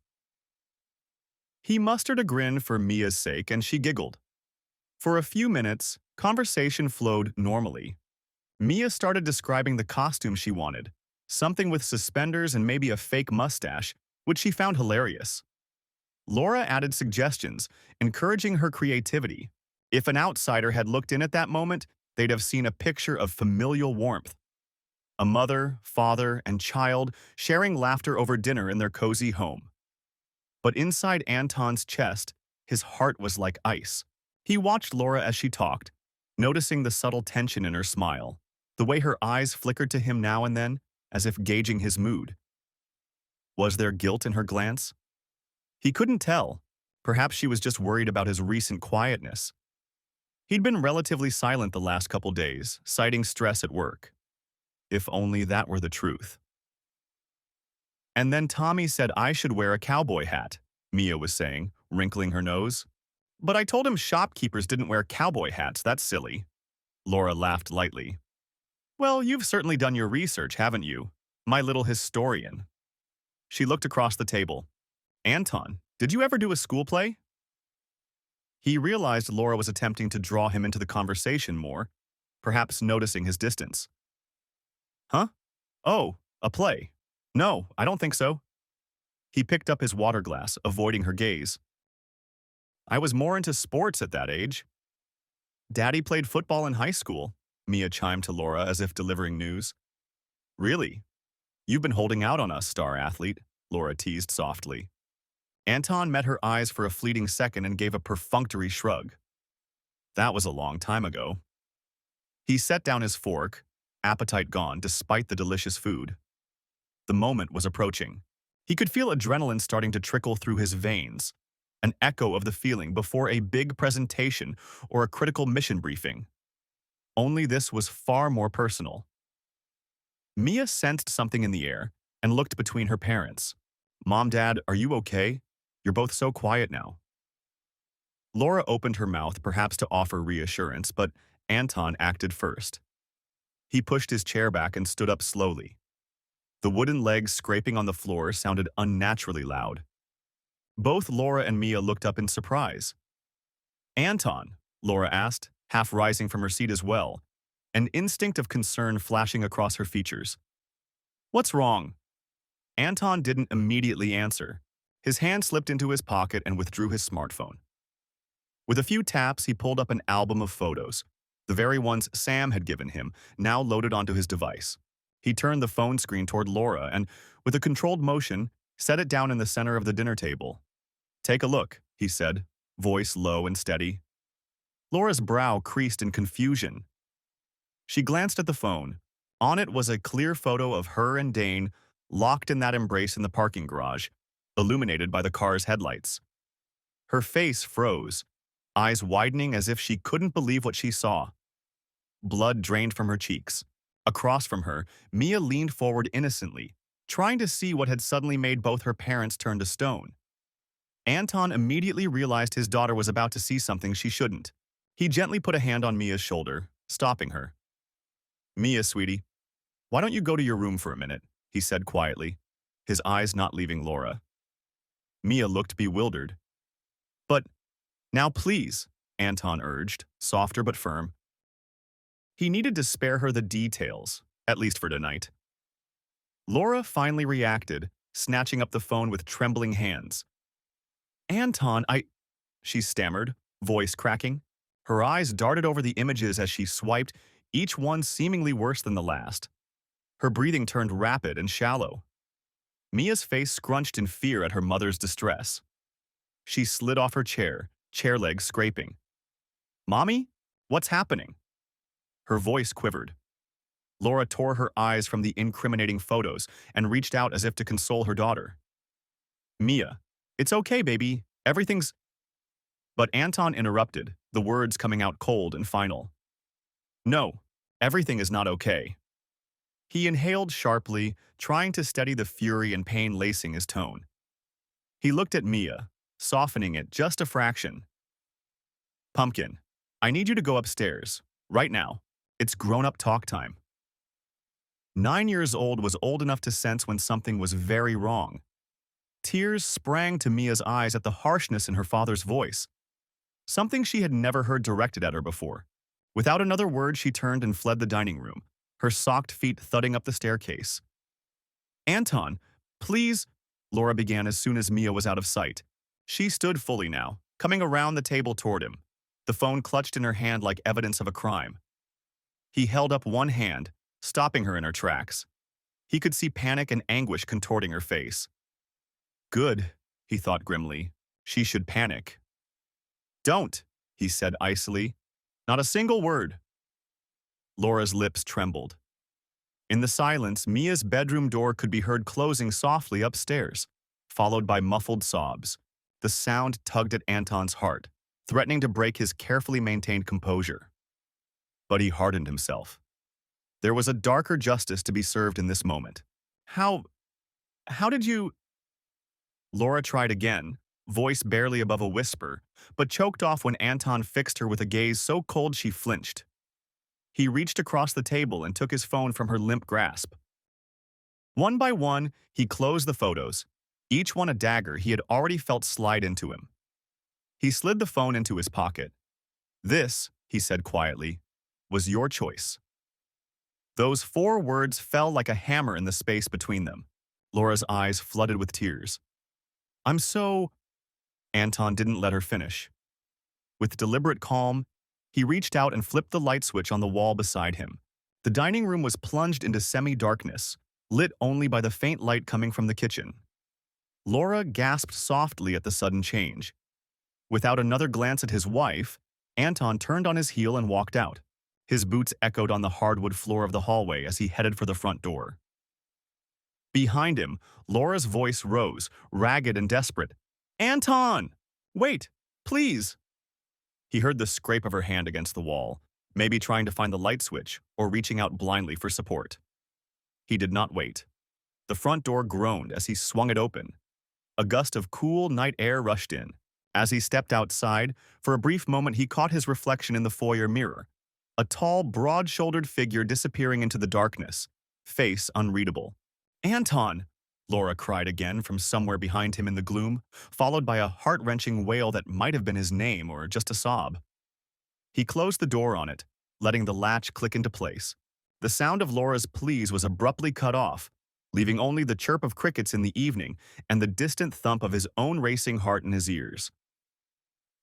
He mustered a grin for Mia's sake, and she giggled. For a few minutes, conversation flowed normally. Mia started describing the costume she wanted, something with suspenders and maybe a fake mustache, which she found hilarious. Laura added suggestions, encouraging her creativity. If an outsider had looked in at that moment, they'd have seen a picture of familial warmth. A mother, father, and child sharing laughter over dinner in their cozy home. But inside Anton's chest, his heart was like ice. He watched Laura as she talked, noticing the subtle tension in her smile, the way her eyes flickered to him now and then, as if gauging his mood. Was there guilt in her glance? He couldn't tell. Perhaps she was just worried about his recent quietness. He'd been relatively silent the last couple days, citing stress at work. If only that were the truth. And then Tommy said I should wear a cowboy hat, Mia was saying, wrinkling her nose. But I told him shopkeepers didn't wear cowboy hats, that's silly. Laura laughed lightly. Well, you've certainly done your research, haven't you? My little historian. She looked across the table. Anton, did you ever do a school play? He realized Laura was attempting to draw him into the conversation more, perhaps noticing his distance. Huh? Oh, a play. No, I don't think so. He picked up his water glass, avoiding her gaze. I was more into sports at that age. Daddy played football in high school, Mia chimed to Laura as if delivering news. Really? You've been holding out on us, star athlete, Laura teased softly. Anton met her eyes for a fleeting second and gave a perfunctory shrug. That was a long time ago. He set down his fork, appetite gone despite the delicious food. The moment was approaching. He could feel adrenaline starting to trickle through his veins, an echo of the feeling before a big presentation or a critical mission briefing. Only this was far more personal. Mia sensed something in the air and looked between her parents. Mom, Dad, are you okay? You're both so quiet now. Laura opened her mouth, perhaps to offer reassurance, but Anton acted first. He pushed his chair back and stood up slowly. The wooden legs scraping on the floor sounded unnaturally loud. Both Laura and Mia looked up in surprise. Anton, Laura asked, half rising from her seat as well, an instinct of concern flashing across her features. What's wrong? Anton didn't immediately answer. His hand slipped into his pocket and withdrew his smartphone. With a few taps, he pulled up an album of photos, the very ones Sam had given him, now loaded onto his device. He turned the phone screen toward Laura and, with a controlled motion, set it down in the center of the dinner table. Take a look, he said, voice low and steady. Laura's brow creased in confusion. She glanced at the phone. On it was a clear photo of her and Dane locked in that embrace in the parking garage, illuminated by the car's headlights. Her face froze, eyes widening as if she couldn't believe what she saw. Blood drained from her cheeks. Across from her, Mia leaned forward innocently, trying to see what had suddenly made both her parents turn to stone. Anton immediately realized his daughter was about to see something she shouldn't. He gently put a hand on Mia's shoulder, stopping her. Mia, sweetie, why don't you go to your room for a minute, he said quietly, his eyes not leaving Laura. Mia looked bewildered. But, now please, Anton urged, softer but firm. He needed to spare her the details, at least for tonight. Laura finally reacted, snatching up the phone with trembling hands. Anton, she stammered, voice cracking. Her eyes darted over the images as she swiped, each one seemingly worse than the last. Her breathing turned rapid and shallow. Mia's face scrunched in fear at her mother's distress. She slid off her chair legs scraping. Mommy, what's happening? Her voice quivered. Laura tore her eyes from the incriminating photos and reached out as if to console her daughter. Mia, it's okay, baby. Everything's... But Anton interrupted, the words coming out cold and final. No, everything is not okay. He inhaled sharply, trying to steady the fury and pain lacing his tone. He looked at Mia, softening it just a fraction. Pumpkin, I need you to go upstairs, right now. It's grown-up talk time. 9 years old was old enough to sense when something was very wrong. Tears sprang to Mia's eyes at the harshness in her father's voice, something she had never heard directed at her before. Without another word, she turned and fled the dining room, her socked feet thudding up the staircase. Anton, please, Laura began as soon as Mia was out of sight. She stood fully now, coming around the table toward him, the phone clutched in her hand like evidence of a crime. He held up one hand, stopping her in her tracks. He could see panic and anguish contorting her face. Good, he thought grimly. She should panic. Don't, he said icily. Not a single word. Laura's lips trembled. In the silence, Mia's bedroom door could be heard closing softly upstairs, followed by muffled sobs. The sound tugged at Anton's heart, threatening to break his carefully maintained composure. But he hardened himself. There was a darker justice to be served in this moment. How did you... Laura tried again, voice barely above a whisper, but choked off when Anton fixed her with a gaze so cold she flinched. He reached across the table and took his phone from her limp grasp. One by one, he closed the photos, each one a dagger he had already felt slide into him. He slid the phone into his pocket. This, he said quietly, was your choice. Those 4 words fell like a hammer in the space between them. Laura's eyes flooded with tears. I'm so... Anton didn't let her finish. With deliberate calm, he reached out and flipped the light switch on the wall beside him. The dining room was plunged into semi-darkness, lit only by the faint light coming from the kitchen. Laura gasped softly at the sudden change. Without another glance at his wife, Anton turned on his heel and walked out. His boots echoed on the hardwood floor of the hallway as he headed for the front door. Behind him, Laura's voice rose, ragged and desperate. Anton! Wait, please! He heard the scrape of her hand against the wall, maybe trying to find the light switch or reaching out blindly for support. He did not wait. The front door groaned as he swung it open. A gust of cool night air rushed in. As he stepped outside, for a brief moment he caught his reflection in the foyer mirror. A tall, broad-shouldered figure disappearing into the darkness, face unreadable. Anton! Laura cried again from somewhere behind him in the gloom, followed by a heart-wrenching wail that might have been his name or just a sob. He closed the door on it, letting the latch click into place. The sound of Laura's pleas was abruptly cut off, leaving only the chirp of crickets in the evening and the distant thump of his own racing heart in his ears.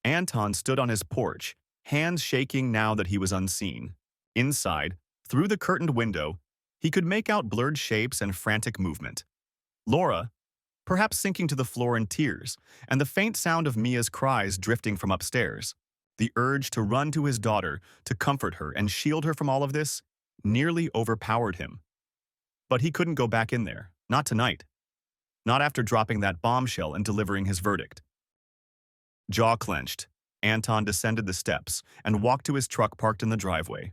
Anton stood on his porch, hands shaking now that he was unseen. Inside, through the curtained window, he could make out blurred shapes and frantic movement. Laura, perhaps sinking to the floor in tears, and the faint sound of Mia's cries drifting from upstairs. The urge to run to his daughter, to comfort her and shield her from all of this, nearly overpowered him. But he couldn't go back in there, not tonight. Not after dropping that bombshell and delivering his verdict. Jaw clenched, Anton descended the steps and walked to his truck parked in the driveway.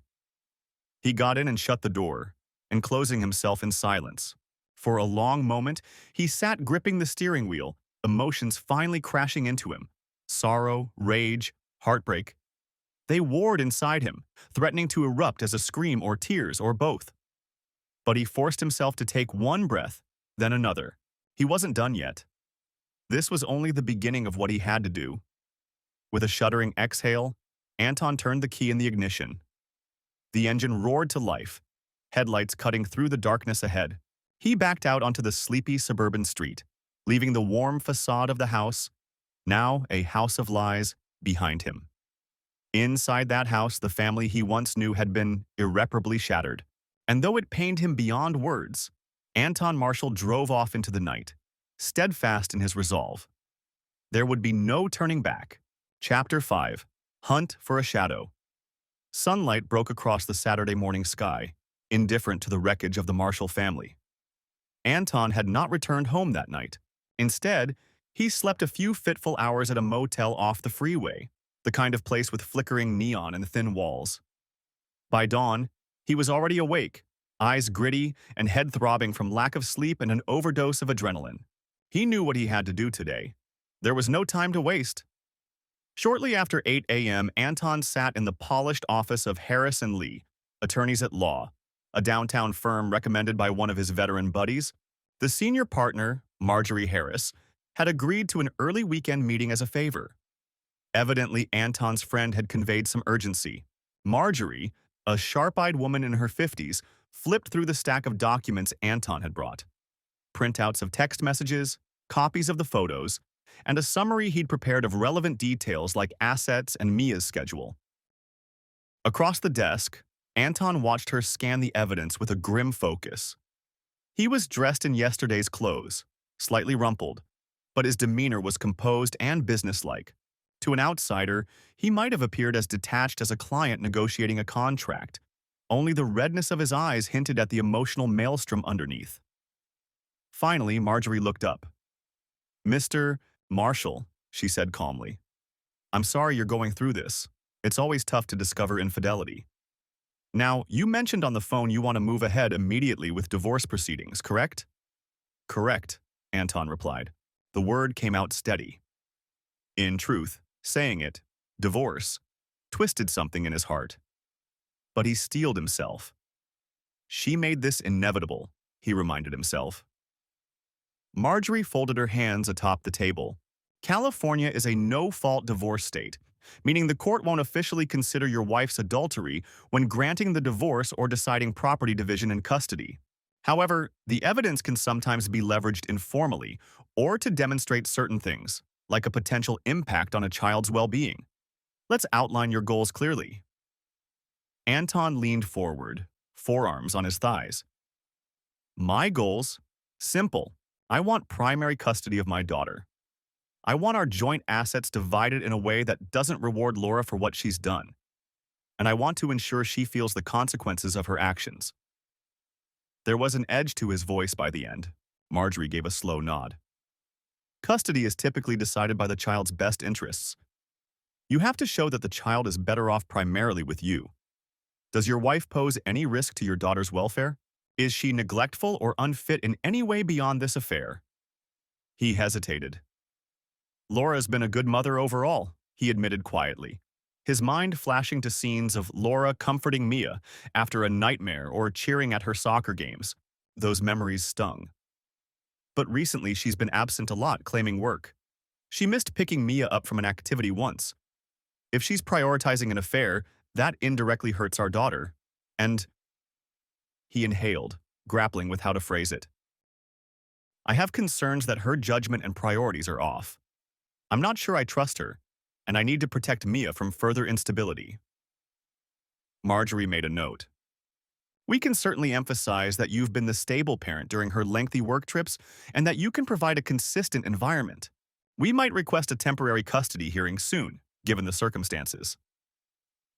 He got in and shut the door, enclosing himself in silence. For a long moment, he sat gripping the steering wheel, emotions finally crashing into him. Sorrow, rage, heartbreak. They warred inside him, threatening to erupt as a scream or tears or both. But he forced himself to take one breath, then another. He wasn't done yet. This was only the beginning of what he had to do. With a shuddering exhale, Anton turned the key in the ignition. The engine roared to life, headlights cutting through the darkness ahead. He backed out onto the sleepy suburban street, leaving the warm facade of the house, now a house of lies, behind him. Inside that house, the family he once knew had been irreparably shattered. And though it pained him beyond words, Anton Marshall drove off into the night, steadfast in his resolve. There would be no turning back. Chapter 5. Hunt for a Shadow. Sunlight broke across the Saturday morning sky, indifferent to the wreckage of the Marshall family. Anton had not returned home that night. Instead, he slept a few fitful hours at a motel off the freeway, the kind of place with flickering neon and thin walls. By dawn, he was already awake, eyes gritty and head throbbing from lack of sleep and an overdose of adrenaline. He knew what he had to do today. There was no time to waste. Shortly after 8 a.m., Anton sat in the polished office of Harris & Lee, attorneys at law, a downtown firm recommended by one of his veteran buddies. The senior partner, Marjorie Harris, had agreed to an early weekend meeting as a favor. Evidently, Anton's friend had conveyed some urgency. Marjorie, a sharp-eyed woman in her 50s, flipped through the stack of documents Anton had brought. Printouts of text messages, copies of the photos, and a summary he'd prepared of relevant details like assets and Mia's schedule. Across the desk, Anton watched her scan the evidence with a grim focus. He was dressed in yesterday's clothes, slightly rumpled, but his demeanor was composed and businesslike. To an outsider, he might have appeared as detached as a client negotiating a contract. Only the redness of his eyes hinted at the emotional maelstrom underneath. Finally, Marjorie looked up. "Mr. Marshall," she said calmly, "I'm sorry you're going through this. It's always tough to discover infidelity. Now, you mentioned on the phone you want to move ahead immediately with divorce proceedings, correct?" "Correct," Anton replied. The word came out steady. In truth, saying it, divorce, twisted something in his heart. But he steeled himself. She made this inevitable, he reminded himself. Marjorie folded her hands atop the table. California is a no-fault divorce state, meaning the court won't officially consider your wife's adultery when granting the divorce or deciding property division and custody. However, the evidence can sometimes be leveraged informally or to demonstrate certain things, like a potential impact on a child's well-being. Let's outline your goals clearly. Anton leaned forward, forearms on his thighs. My goals? Simple. I want primary custody of my daughter. I want our joint assets divided in a way that doesn't reward Laura for what she's done. And I want to ensure she feels the consequences of her actions. There was an edge to his voice by the end. Marjorie gave a slow nod. Custody is typically decided by the child's best interests. You have to show that the child is better off primarily with you. Does your wife pose any risk to your daughter's welfare? Is she neglectful or unfit in any way beyond this affair? He hesitated. Laura's been a good mother overall, he admitted quietly, his mind flashing to scenes of Laura comforting Mia after a nightmare or cheering at her soccer games. Those memories stung. But recently she's been absent a lot, claiming work. She missed picking Mia up from an activity once. If she's prioritizing an affair, that indirectly hurts our daughter. And he inhaled, grappling with how to phrase it. I have concerns that her judgment and priorities are off. I'm not sure I trust her, and I need to protect Mia from further instability. Marjorie made a note. We can certainly emphasize that you've been the stable parent during her lengthy work trips and that you can provide a consistent environment. We might request a temporary custody hearing soon, given the circumstances.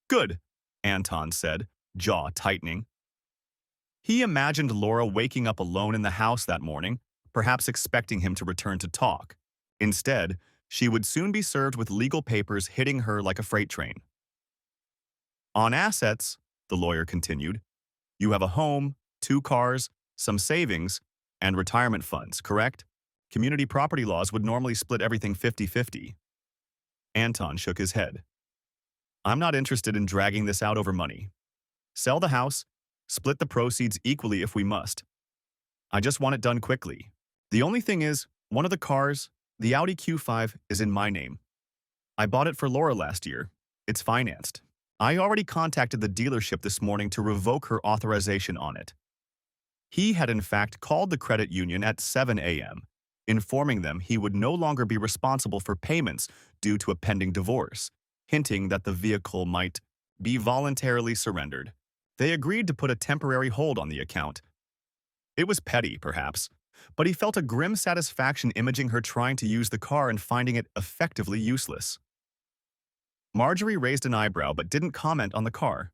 Good, Anton said, jaw tightening. He imagined Laura waking up alone in the house that morning, perhaps expecting him to return to talk. Instead, she would soon be served with legal papers hitting her like a freight train. On assets, the lawyer continued, you have a home, 2 cars, some savings, and retirement funds, correct? Community property laws would normally split everything 50-50. Anton shook his head. I'm not interested in dragging this out over money. Sell the house, split the proceeds equally if we must. I just want it done quickly. The only thing is, one of the cars, the Audi Q5, is in my name. I bought it for Laura last year. It's financed. I already contacted the dealership this morning to revoke her authorization on it. He had in fact called the credit union at 7 a.m., informing them he would no longer be responsible for payments due to a pending divorce, hinting that the vehicle might be voluntarily surrendered. They agreed to put a temporary hold on the account. It was petty, perhaps, but he felt a grim satisfaction imaging her trying to use the car and finding it effectively useless. Marjorie raised an eyebrow but didn't comment on the car.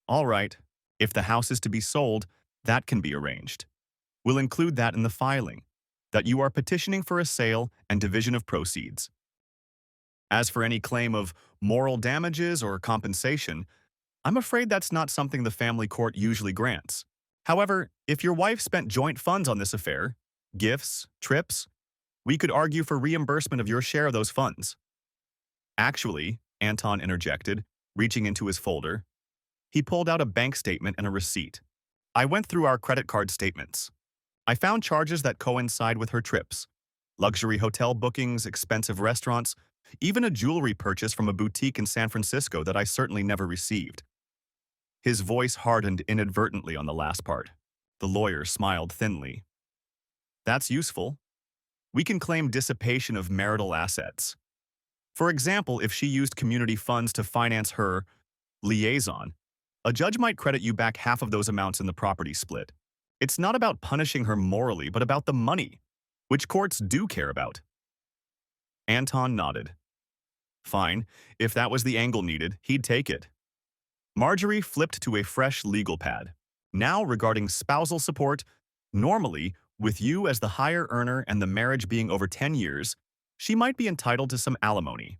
All right, if the house is to be sold, that can be arranged. We'll include that in the filing, that you are petitioning for a sale and division of proceeds. As for any claim of moral damages or compensation, I'm afraid that's not something the family court usually grants. However, if your wife spent joint funds on this affair, gifts, trips, we could argue for reimbursement of your share of those funds. Actually, Anton interjected, reaching into his folder. He pulled out a bank statement and a receipt. I went through our credit card statements. I found charges that coincide with her trips. Luxury hotel bookings, expensive restaurants, even a jewelry purchase from a boutique in San Francisco that I certainly never received. His voice hardened inadvertently on the last part. The lawyer smiled thinly. That's useful. We can claim dissipation of marital assets. For example, if she used community funds to finance her liaison, a judge might credit you back half of those amounts in the property split. It's not about punishing her morally, but about the money, which courts do care about. Anton nodded. Fine, if that was the angle needed, he'd take it. Marjorie flipped to a fresh legal pad. Now regarding spousal support, normally, with you as the higher earner and the marriage being over 10 years, she might be entitled to some alimony.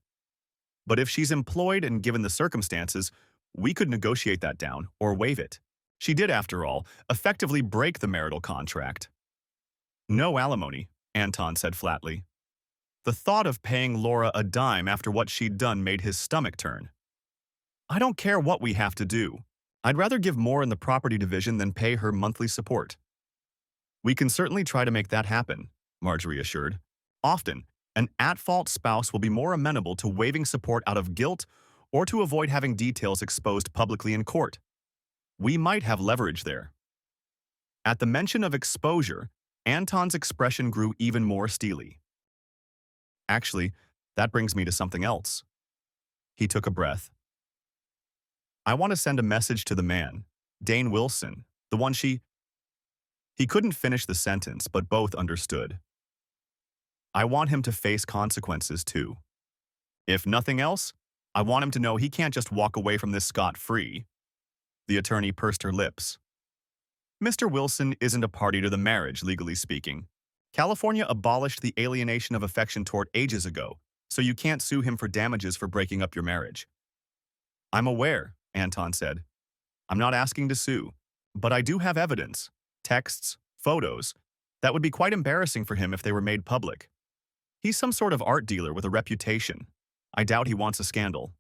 But if she's employed and given the circumstances, we could negotiate that down or waive it. She did, after all, effectively break the marital contract. No alimony, Anton said flatly. The thought of paying Laura a dime after what she'd done made his stomach turn. I don't care what we have to do. I'd rather give more in the property division than pay her monthly support. We can certainly try to make that happen, Marjorie assured. Often, an at-fault spouse will be more amenable to waiving support out of guilt or to avoid having details exposed publicly in court. We might have leverage there. At the mention of exposure, Anton's expression grew even more steely. Actually, that brings me to something else. He took a breath. I want to send a message to the man, Dane Wilson, the one she... He couldn't finish the sentence, but both understood. I want him to face consequences too. If nothing else, I want him to know he can't just walk away from this scot-free. The attorney pursed her lips. Mr. Wilson isn't a party to the marriage, legally speaking. California abolished the alienation of affection tort ages ago, so you can't sue him for damages for breaking up your marriage. I'm aware, Anton said. I'm not asking to sue, but I do have evidence, texts, photos, that would be quite embarrassing for him if they were made public. He's some sort of art dealer with a reputation. I doubt he wants a scandal.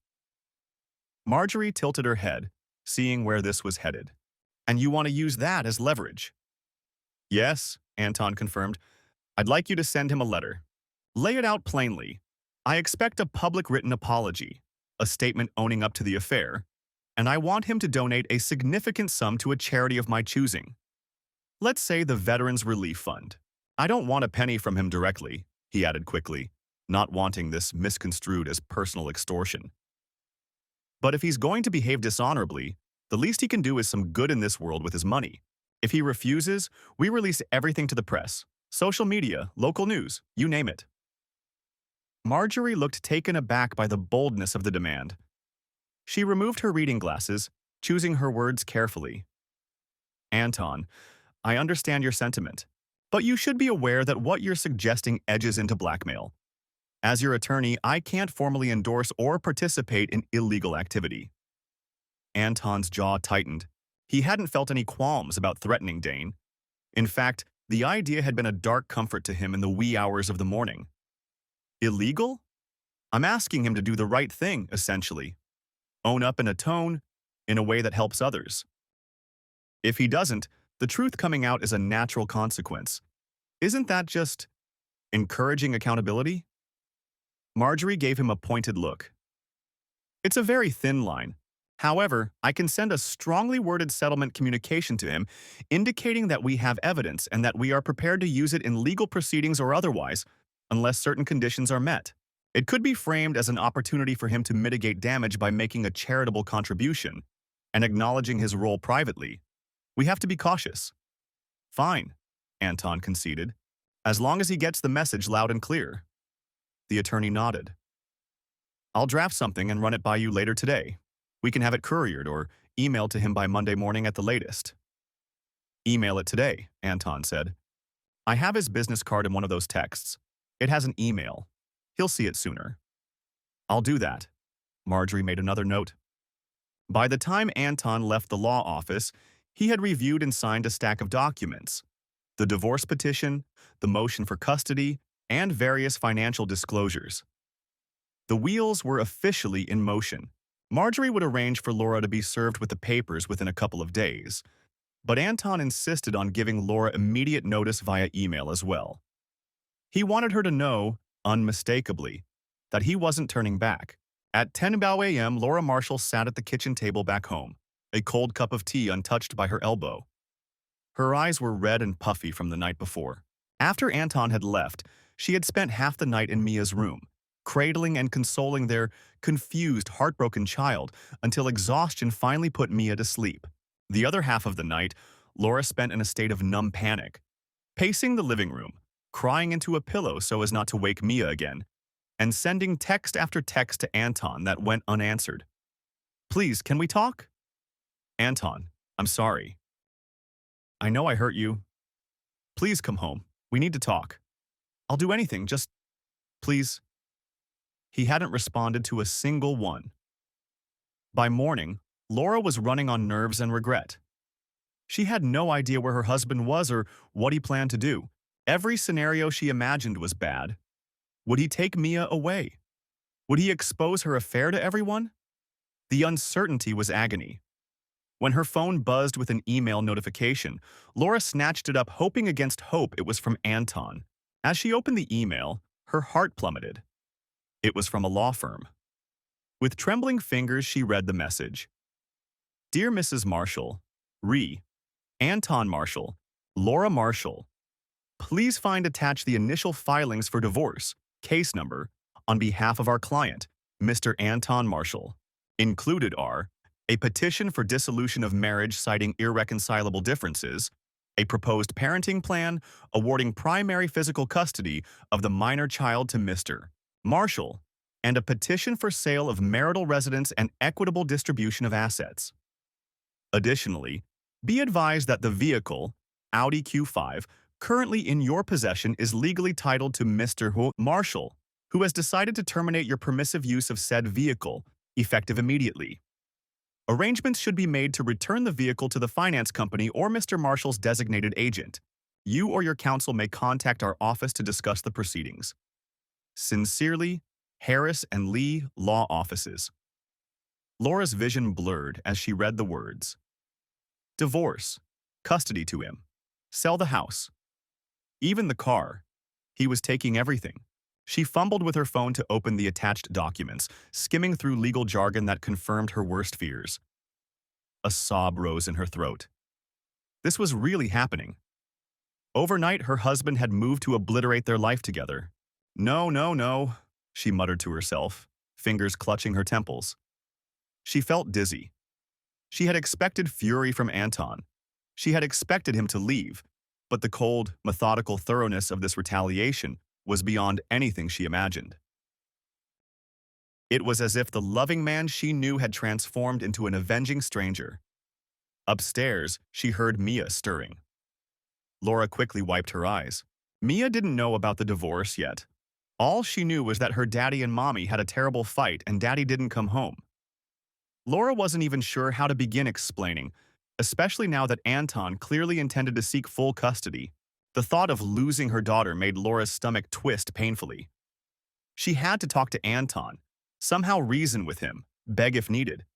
Marjorie tilted her head, seeing where this was headed. And you want to use that as leverage? Yes, Anton confirmed. I'd like you to send him a letter. Lay it out plainly. I expect a public written apology, a statement owning up to the affair, and I want him to donate a significant sum to a charity of my choosing. Let's say the Veterans Relief Fund. I don't want a penny from him directly, he added quickly, not wanting this misconstrued as personal extortion. But if he's going to behave dishonorably, the least he can do is some good in this world with his money. If he refuses, we release everything to the press, social media, local news, you name it. Marjorie looked taken aback by the boldness of the demand. She removed her reading glasses, choosing her words carefully. Anton, I understand your sentiment, but you should be aware that what you're suggesting edges into blackmail. As your attorney, I can't formally endorse or participate in illegal activity. Anton's jaw tightened. He hadn't felt any qualms about threatening Dane. In fact, the idea had been a dark comfort to him in the wee hours of the morning. Illegal? I'm asking him to do the right thing, essentially. Own up and atone in a way that helps others. If he doesn't, the truth coming out is a natural consequence. Isn't that just encouraging accountability? Marjorie gave him a pointed look. It's a very thin line. However, I can send a strongly worded settlement communication to him, indicating that we have evidence and that we are prepared to use it in legal proceedings or otherwise, unless certain conditions are met. It could be framed as an opportunity for him to mitigate damage by making a charitable contribution and acknowledging his role privately. We have to be cautious. Fine, Anton conceded, as long as he gets the message loud and clear. The attorney nodded. I'll draft something and run it by you later today. We can have it couriered or emailed to him by Monday morning at the latest. Email it today, Anton said. I have his business card in one of those texts. It has an email. He'll see it sooner. I'll do that. Marjorie made another note. By the time Anton left the law office, he had reviewed and signed a stack of documents. The divorce petition, the motion for custody, and various financial disclosures. The wheels were officially in motion. Marjorie would arrange for Laura to be served with the papers within a couple of days, but Anton insisted on giving Laura immediate notice via email as well. He wanted her to know, unmistakably, that he wasn't turning back. At 10 a.m., Laura Marshall sat at the kitchen table back home, a cold cup of tea untouched by her elbow. Her eyes were red and puffy from the night before. After Anton had left, She had spent half the night in Mia's room, cradling and consoling their confused, heartbroken child until exhaustion finally put Mia to sleep. The other half of the night, Laura spent in a state of numb panic, pacing the living room, crying into a pillow so as not to wake Mia again, and sending text after text to Anton that went unanswered. "Please, can we talk? Anton, I'm sorry. I know I hurt you. Please come home. We need to talk. I'll do anything, just please." He hadn't responded to a single one. By morning, Laura was running on nerves and regret. She had no idea where her husband was or what he planned to do. Every scenario she imagined was bad. Would he take Mia away? Would he expose her affair to everyone? The uncertainty was agony. When her phone buzzed with an email notification, Laura snatched it up, hoping against hope it was from Anton. As she opened the email, her heart plummeted. It was from a law firm. With trembling fingers, she read the message. "Dear Mrs. Marshall, Re. Anton Marshall, Laura Marshall, please find attached the initial filings for divorce, case number, on behalf of our client, Mr. Anton Marshall. Included are a petition for dissolution of marriage citing irreconcilable differences, a proposed parenting plan awarding primary physical custody of the minor child to Mr. Marshall, and a petition for sale of marital residence and equitable distribution of assets. Additionally, be advised that the vehicle, Audi Q5, currently in your possession is legally titled to Mr. Marshall, who has decided to terminate your permissive use of said vehicle, effective immediately. Arrangements should be made to return the vehicle to the finance company or Mr. Marshall's designated agent. You or your counsel may contact our office to discuss the proceedings. Sincerely, Harris and Lee Law Offices." Laura's vision blurred as she read the words. Divorce, custody to him, sell the house, even the car. He was taking everything. She fumbled with her phone to open the attached documents, skimming through legal jargon that confirmed her worst fears. A sob rose in her throat. This was really happening. Overnight, her husband had moved to obliterate their life together. No, no, no, she muttered to herself, fingers clutching her temples. She felt dizzy. She had expected fury from Anton. She had expected him to leave, but the cold, methodical thoroughness of this retaliation was beyond anything she imagined. It was as if the loving man she knew had transformed into an avenging stranger. Upstairs, she heard Mia stirring. Laura quickly wiped her eyes. Mia didn't know about the divorce yet. All she knew was that her daddy and mommy had a terrible fight and daddy didn't come home. Laura wasn't even sure how to begin explaining, especially now that Anton clearly intended to seek full custody. The thought of losing her daughter made Laura's stomach twist painfully. She had to talk to Anton, somehow reason with him, beg if needed.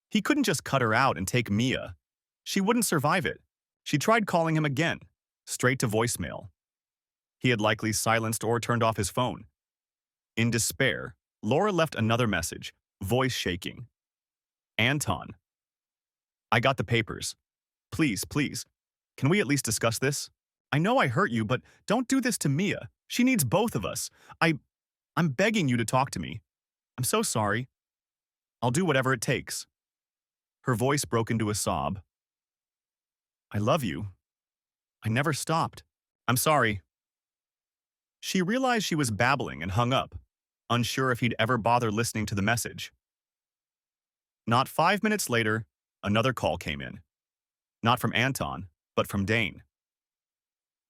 He couldn't just cut her out and take Mia. She wouldn't survive it. She tried calling him again, straight to voicemail. He had likely silenced or turned off his phone. In despair, Laura left another message, voice shaking. Anton, I got the papers. Please, please, can we at least discuss this? I know I hurt you, but don't do this to Mia. She needs both of us. I'm begging you to talk to me. I'm so sorry. I'll do whatever it takes. Her voice broke into a sob. I love you. I never stopped. I'm sorry. She realized she was babbling and hung up, unsure if he'd ever bother listening to the message. Not 5 minutes later, another call came in. Not from Anton, but from Dane.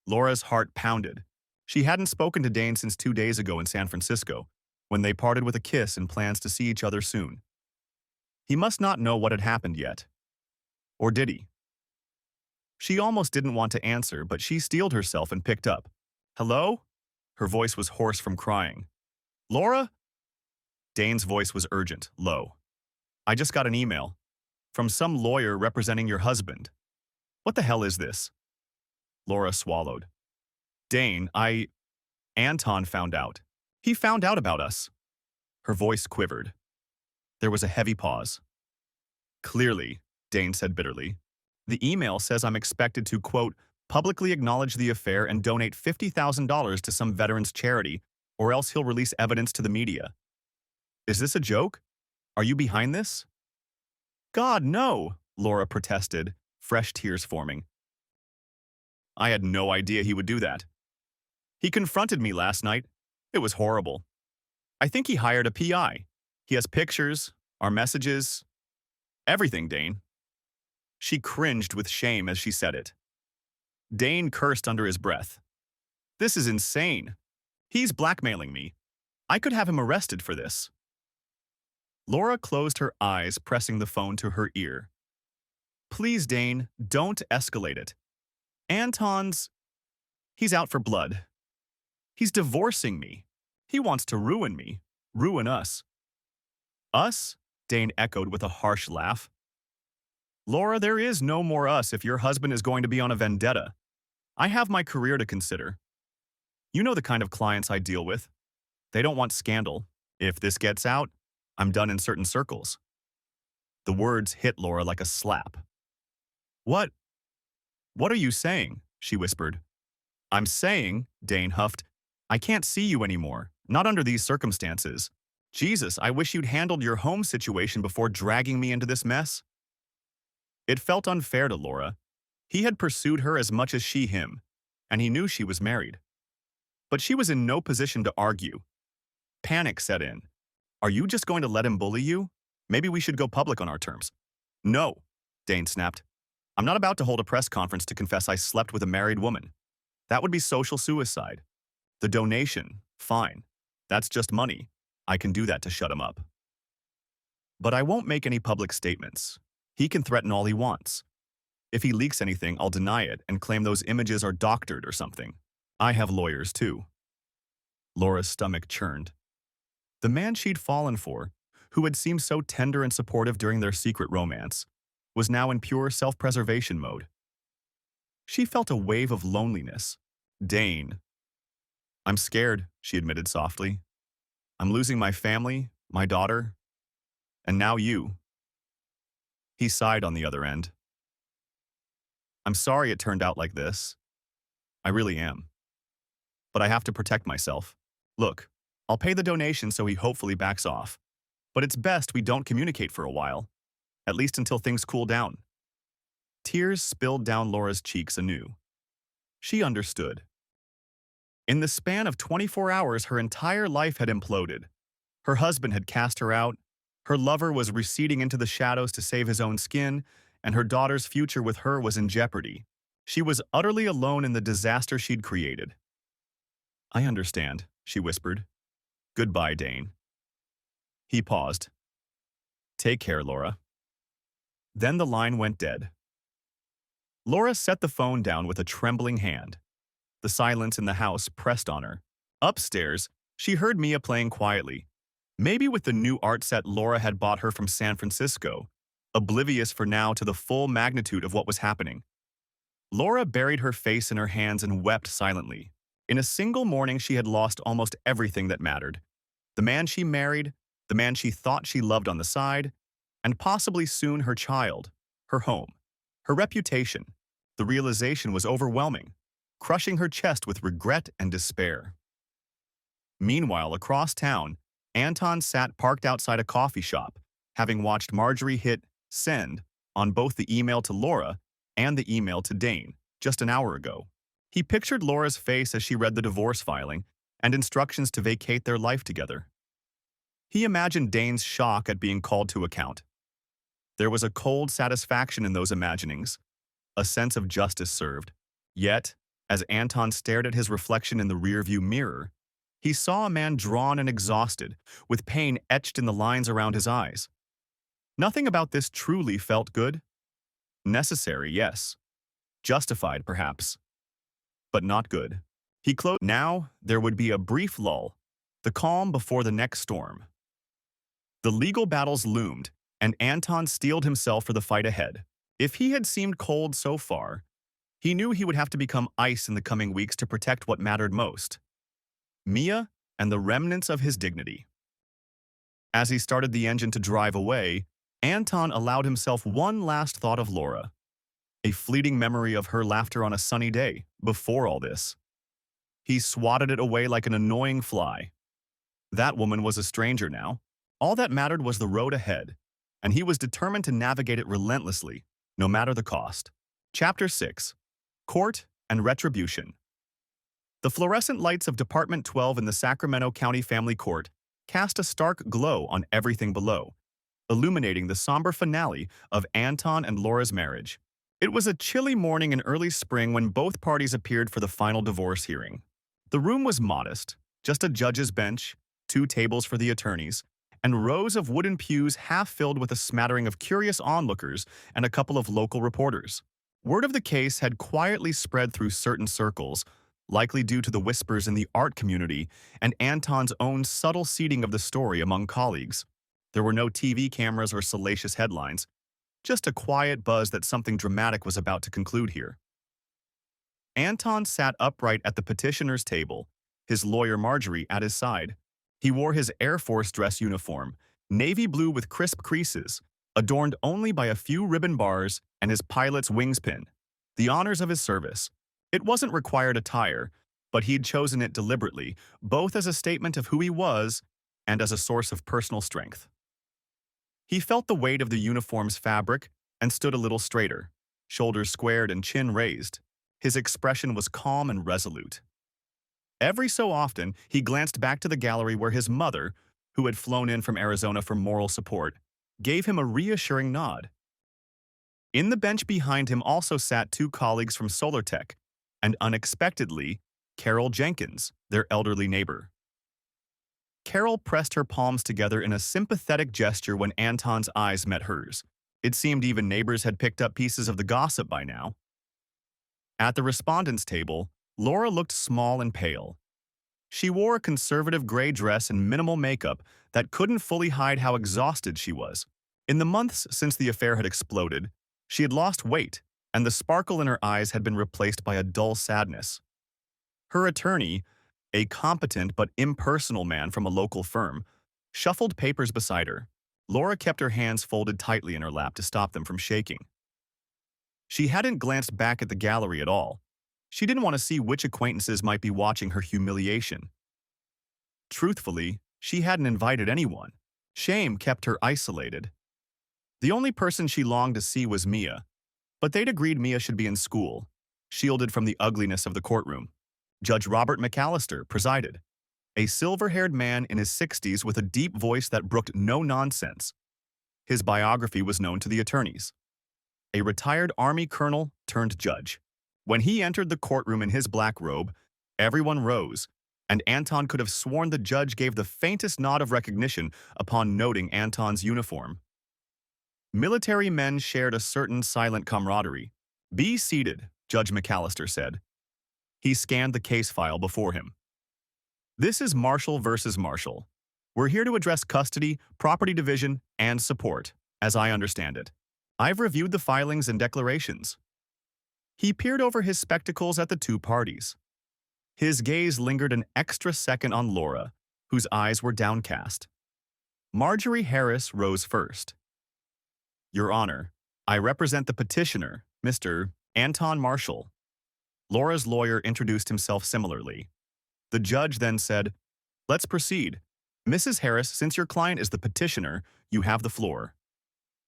Laura's heart pounded. She hadn't spoken to Dane since 2 days ago in San Francisco, when they parted with a kiss and plans to see each other soon. He must not know what had happened yet. Or did he? She almost didn't want to answer, but she steeled herself and picked up. Hello? Her voice was hoarse from crying. Laura? Dane's voice was urgent, low. I just got an email. From some lawyer representing your husband. What the hell is this? Laura swallowed. Dane, Anton found out. He found out about us. Her voice quivered. There was a heavy pause. Clearly, Dane said bitterly, the email says I'm expected to, quote, Publicly acknowledge the affair and donate $50,000 to some veterans charity, or else he'll release evidence to the media. Is this a joke? Are you behind this? God, no, Laura protested, fresh tears forming. I had no idea he would do that. He confronted me last night. It was horrible. I think he hired a PI. He has pictures, our messages, everything, Dane. She cringed with shame as she said it. Dane cursed under his breath. This is insane. He's blackmailing me. I could have him arrested for this. Laura closed her eyes, pressing the phone to her ear. Please, Dane, don't escalate it. He's out for blood. He's divorcing me. He wants to ruin me, ruin us. Us? Dane echoed with a harsh laugh. Laura, there is no more us if your husband is going to be on a vendetta. I have my career to consider. You know the kind of clients I deal with. They don't want scandal. If this gets out, I'm done in certain circles. The words hit Laura like a slap. What? What are you saying? She whispered. I'm saying, Dane huffed, I can't see you anymore, not under these circumstances. Jesus, I wish you'd handled your home situation before dragging me into this mess. It felt unfair to Laura. He had pursued her as much as she him, and he knew she was married. But she was in no position to argue. Panic set in. Are you just going to let him bully you? Maybe we should go public on our terms. No, Dane snapped. I'm not about to hold a press conference to confess I slept with a married woman. That would be social suicide. The donation, fine. That's just money. I can do that to shut him up. But I won't make any public statements. He can threaten all he wants. If he leaks anything, I'll deny it and claim those images are doctored or something. I have lawyers, too. Laura's stomach churned. The man she'd fallen for, who had seemed so tender and supportive during their secret romance, was now in pure self-preservation mode. She felt a wave of loneliness. Dane. I'm scared, she admitted softly. I'm losing my family, my daughter, and now you. He sighed on the other end. I'm sorry it turned out like this. I really am. But I have to protect myself. Look, I'll pay the donation so he hopefully backs off. But it's best we don't communicate for a while, at least until things cool down. Tears spilled down Laura's cheeks anew. She understood. In the span of 24 hours, her entire life had imploded. Her husband had cast her out, her lover was receding into the shadows to save his own skin, and her daughter's future with her was in jeopardy. She was utterly alone in the disaster she'd created. I understand, she whispered. Goodbye, Dane. He paused. Take care, Laura. Then the line went dead. Laura set the phone down with a trembling hand. The silence in the house pressed on her. Upstairs, she heard Mia playing quietly, maybe with the new art set Laura had bought her from San Francisco, oblivious for now to the full magnitude of what was happening. Laura buried her face in her hands and wept silently. In a single morning, she had lost almost everything that mattered. The man she married, the man she thought she loved on the side, and possibly soon her child, her home, her reputation. The realization was overwhelming, crushing her chest with regret and despair. Meanwhile, across town, Anton sat parked outside a coffee shop, having watched Marjorie hit send on both the email to Laura and the email to Dane just an hour ago. He pictured Laura's face as she read the divorce filing and instructions to vacate their life together. He imagined Dane's shock at being called to account. There was a cold satisfaction in those imaginings, a sense of justice served. Yet, as Anton stared at his reflection in the rearview mirror, he saw a man drawn and exhausted, with pain etched in the lines around his eyes. Nothing about this truly felt good. Necessary, yes. Justified, perhaps. But not good. He closed. Now, there would be a brief lull, the calm before the next storm. The legal battles loomed, and Anton steeled himself for the fight ahead. If he had seemed cold so far, he knew he would have to become ice in the coming weeks to protect what mattered most: Mia and the remnants of his dignity. As he started the engine to drive away, Anton allowed himself one last thought of Laura. a fleeting memory of her laughter on a sunny day before all this. He swatted it away like an annoying fly. That woman was a stranger now. All that mattered was the road ahead, and he was determined to navigate it relentlessly, no matter the cost. Chapter 6. Court and Retribution. The fluorescent lights of Department 12 in the Sacramento County Family Court cast a stark glow on everything below, illuminating the somber finale of Anton and Laura's marriage. It was a chilly morning in early spring when both parties appeared for the final divorce hearing. The room was modest, just a judge's bench, 2 tables for the attorneys, and rows of wooden pews half filled with a smattering of curious onlookers and a couple of local reporters. Word of the case had quietly spread through certain circles, likely due to the whispers in the art community and Anton's own subtle seeding of the story among colleagues. There were no TV cameras or salacious headlines, just a quiet buzz that something dramatic was about to conclude here. Anton sat upright at the petitioner's table, his lawyer Marjorie at his side. He wore his Air Force dress uniform, navy blue with crisp creases, adorned only by a few ribbon bars and his pilot's wings pin, the honors of his service. It wasn't required attire, but he'd chosen it deliberately, both as a statement of who he was and as a source of personal strength. He felt the weight of the uniform's fabric and stood a little straighter, shoulders squared and chin raised. His expression was calm and resolute. Every so often, he glanced back to the gallery where his mother, who had flown in from Arizona for moral support, gave him a reassuring nod. In the bench behind him also sat 2 colleagues from Solar Tech, and unexpectedly, Carol Jenkins, their elderly neighbor. Carol pressed her palms together in a sympathetic gesture when Anton's eyes met hers. It seemed even neighbors had picked up pieces of the gossip by now. At the respondents' table, Laura looked small and pale. She wore a conservative gray dress and minimal makeup that couldn't fully hide how exhausted she was. In the months since the affair had exploded, she had lost weight, and the sparkle in her eyes had been replaced by a dull sadness. Her attorney, a competent but impersonal man from a local firm, shuffled papers beside her. Laura kept her hands folded tightly in her lap to stop them from shaking. She hadn't glanced back at the gallery at all. She didn't want to see which acquaintances might be watching her humiliation. Truthfully, she hadn't invited anyone. Shame kept her isolated. The only person she longed to see was Mia, but they'd agreed Mia should be in school, shielded from the ugliness of the courtroom. Judge Robert McAllister presided, a silver-haired man in his 60s with a deep voice that brooked no nonsense. His biography was known to the attorneys. A retired Army colonel turned judge. When he entered the courtroom in his black robe, everyone rose, and Anton could have sworn the judge gave the faintest nod of recognition upon noting Anton's uniform. Military men shared a certain silent camaraderie. "Be seated," Judge McAllister said. He scanned the case file before him. "This is Marshall versus Marshall. We're here to address custody, property division, and support, as I understand it. I've reviewed the filings and declarations." He peered over his spectacles at the 2 parties. His gaze lingered an extra second on Laura, whose eyes were downcast. Marjorie Harris rose first. "Your Honor, I represent the petitioner, Mr. Anton Marshall." Laura's lawyer introduced himself similarly. The judge then said, "Let's proceed. Mrs. Harris, since your client is the petitioner, you have the floor."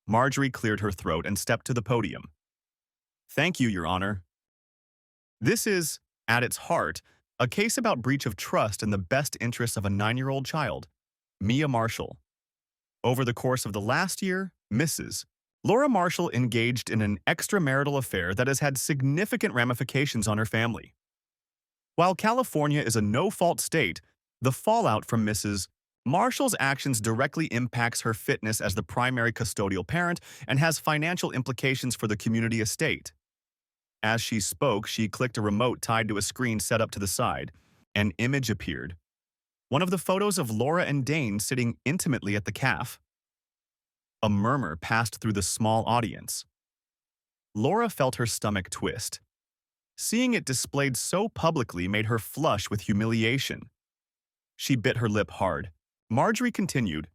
Marjorie cleared her throat and stepped to the podium. "Thank you, Your Honor. This is, at its heart, a case about breach of trust in the best interests of a 9-year-old child, Mia Marshall. Over the course of the last year, Mrs. Laura Marshall engaged in an extramarital affair that has had significant ramifications on her family. While California is a no-fault state, the fallout from Mrs. Marshall's actions directly impacts her fitness as the primary custodial parent and has financial implications for the community estate. As she spoke, she clicked a remote tied to a screen set up to the side. An image appeared. One of the photos of Laura and Dane sitting intimately at the cafe. A murmur passed through the small audience. Laura felt her stomach twist. Seeing it displayed so publicly made her flush with humiliation. She bit her lip hard. Marjorie continued,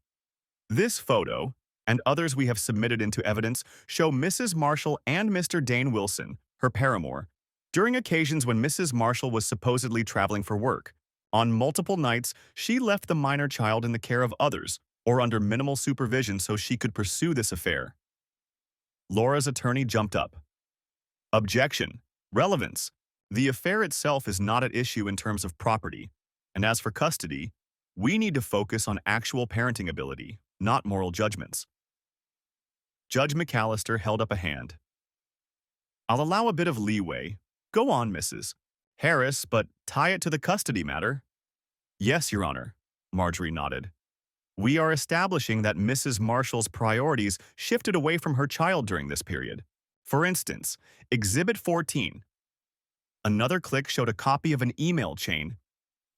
"This photo, and others we have submitted into evidence show Mrs. Marshall and Mr. Dane Wilson, her paramour, during occasions when Mrs. Marshall was supposedly traveling for work. On multiple nights, she left the minor child in the care of others or under minimal supervision so she could pursue this affair. Laura's attorney jumped up. Objection. Relevance. The affair itself is not at issue in terms of property, and as for custody, we need to focus on actual parenting ability, not moral judgments. Judge McAllister held up a hand. I'll allow a bit of leeway. Go on, Mrs. Harris, but tie it to the custody matter. Yes, Your Honor, Marjorie nodded. We are establishing that Mrs. Marshall's priorities shifted away from her child during this period. For instance, Exhibit 14. Another click showed a copy of an email chain.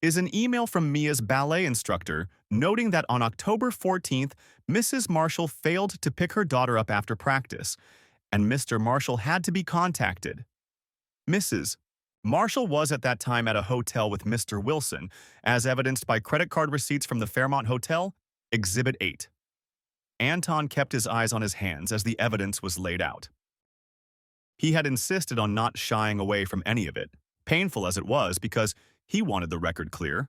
Is an email from Mia's ballet instructor noting that on October 14th, Mrs. Marshall failed to pick her daughter up after practice, and Mr. Marshall had to be contacted. Mrs. Marshall was at that time at a hotel with Mr. Wilson, as evidenced by credit card receipts from the Fairmont Hotel, Exhibit 8. Anton kept his eyes on his hands as the evidence was laid out. He had insisted on not shying away from any of it, painful as it was because he wanted the record clear.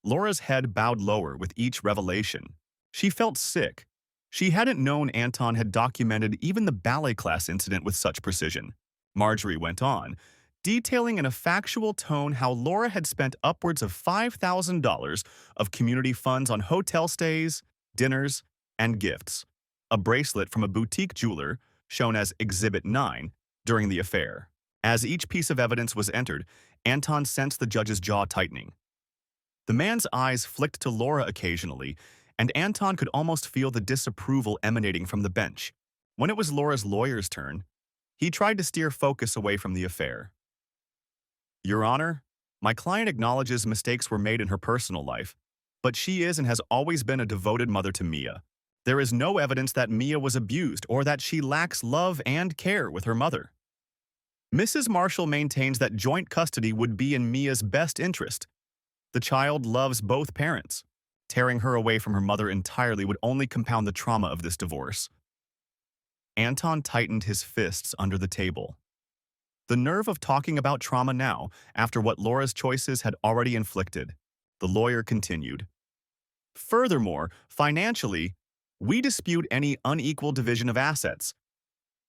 Laura's head bowed lower with each revelation. She felt sick. She hadn't known Anton had documented even the ballet class incident with such precision. Marjorie went on, detailing in a factual tone how Laura had spent upwards of $5,000 of community funds on hotel stays, dinners, and gifts. A bracelet from a boutique jeweler, shown as Exhibit 9, during the affair. As each piece of evidence was entered, Anton sensed the judge's jaw tightening. The man's eyes flicked to Laura occasionally, and Anton could almost feel the disapproval emanating from the bench. When it was Laura's lawyer's turn, he tried to steer focus away from the affair. Your Honor, my client acknowledges mistakes were made in her personal life, but she is and has always been a devoted mother to Mia. There is no evidence that Mia was abused or that she lacks love and care with her mother. Mrs. Marshall maintains that joint custody would be in Mia's best interest. The child loves both parents. Tearing her away from her mother entirely would only compound the trauma of this divorce. Anton tightened his fists under the table. The nerve of talking about trauma now, after what Laura's choices had already inflicted. The lawyer continued. Furthermore, financially, we dispute any unequal division of assets.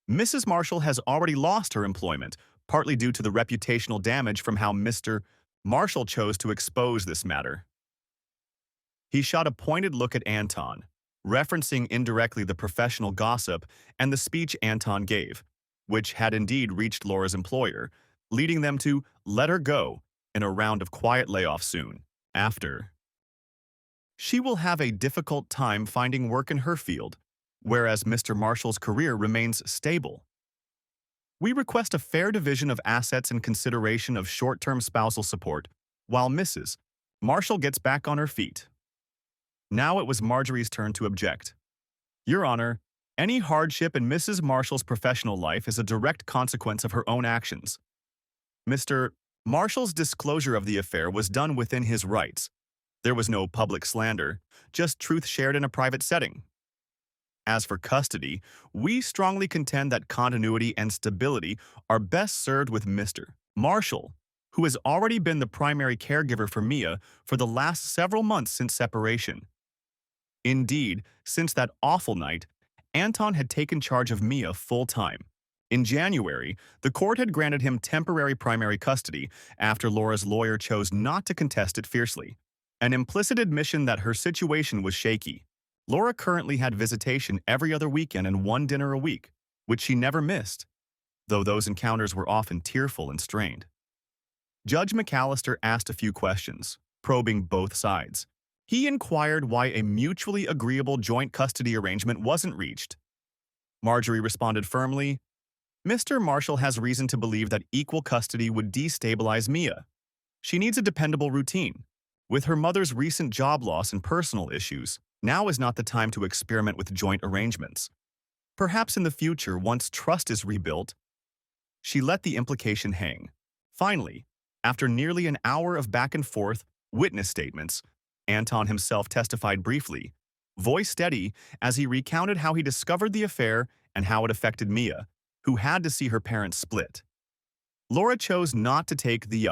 Mrs. Marshall has already lost her employment, partly due to the reputational damage from how Mr. Marshall chose to expose this matter. He shot a pointed look at Anton, referencing indirectly the professional gossip and the speech Anton gave, which had indeed reached Laura's employer, leading them to let her go in a round of quiet layoffs soon after. She will have a difficult time finding work in her field, whereas Mr. Marshall's career remains stable. We request a fair division of assets and consideration of short-term spousal support, while Mrs. Marshall gets back on her feet. Now it was Marjorie's turn to object. Your Honor, any hardship in Mrs. Marshall's professional life is a direct consequence of her own actions. Mr. Marshall's disclosure of the affair was done within his rights. There was no public slander, just truth shared in a private setting. As for custody, we strongly contend that continuity and stability are best served with Mr. Marshall, who has already been the primary caregiver for Mia for the last several months since separation. Indeed, since that awful night, Anton had taken charge of Mia full-time. In January, the court had granted him temporary primary custody after Laura's lawyer chose not to contest it fiercely, an implicit admission that her situation was shaky. Laura currently had visitation every other weekend and one dinner a week, which she never missed, though those encounters were often tearful and strained. Judge McAllister asked a few questions, probing both sides. He inquired why a mutually agreeable joint custody arrangement wasn't reached. Marjorie responded firmly, Mr. Marshall has reason to believe that equal custody would destabilize Mia. She needs a dependable routine. With her mother's recent job loss and personal issues, now is not the time to experiment with joint arrangements. Perhaps in the future, once trust is rebuilt. She let the implication hang. Finally, after nearly an hour of back and forth witness statements, Anton himself testified briefly, voice steady as he recounted how he discovered the affair and how it affected Mia, who had to see her parents split. Laura chose not to take the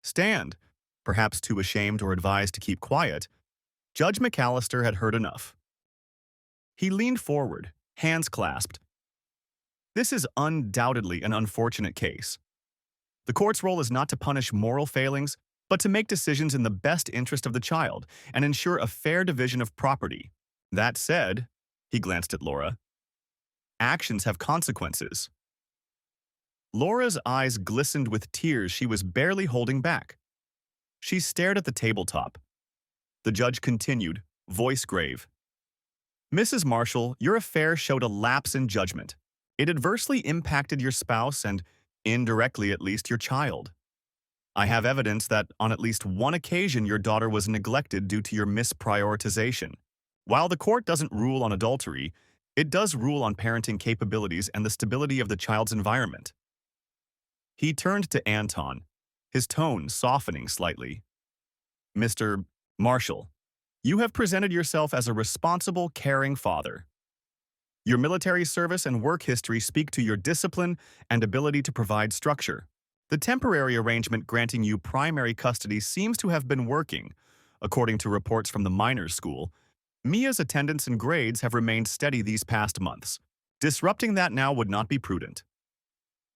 stand, perhaps too ashamed or advised to keep quiet. Judge McAllister had heard enough. He leaned forward, hands clasped. This is undoubtedly an unfortunate case. The court's role is not to punish moral failings, but to make decisions in the best interest of the child and ensure a fair division of property. That said, he glanced at Laura, actions have consequences. Laura's eyes glistened with tears she was barely holding back. She stared at the tabletop. The judge continued, voice grave. Mrs. Marshall, your affair showed a lapse in judgment. It adversely impacted your spouse and, indirectly at least, your child. I have evidence that on at least one occasion your daughter was neglected due to your misprioritization. While the court doesn't rule on adultery, it does rule on parenting capabilities and the stability of the child's environment. He turned to Anton, his tone softening slightly. Mr. Marshall, you have presented yourself as a responsible, caring father. Your military service and work history speak to your discipline and ability to provide structure. The temporary arrangement granting you primary custody seems to have been working. According to reports from the minors' school, Mia's attendance and grades have remained steady these past months. Disrupting that now would not be prudent.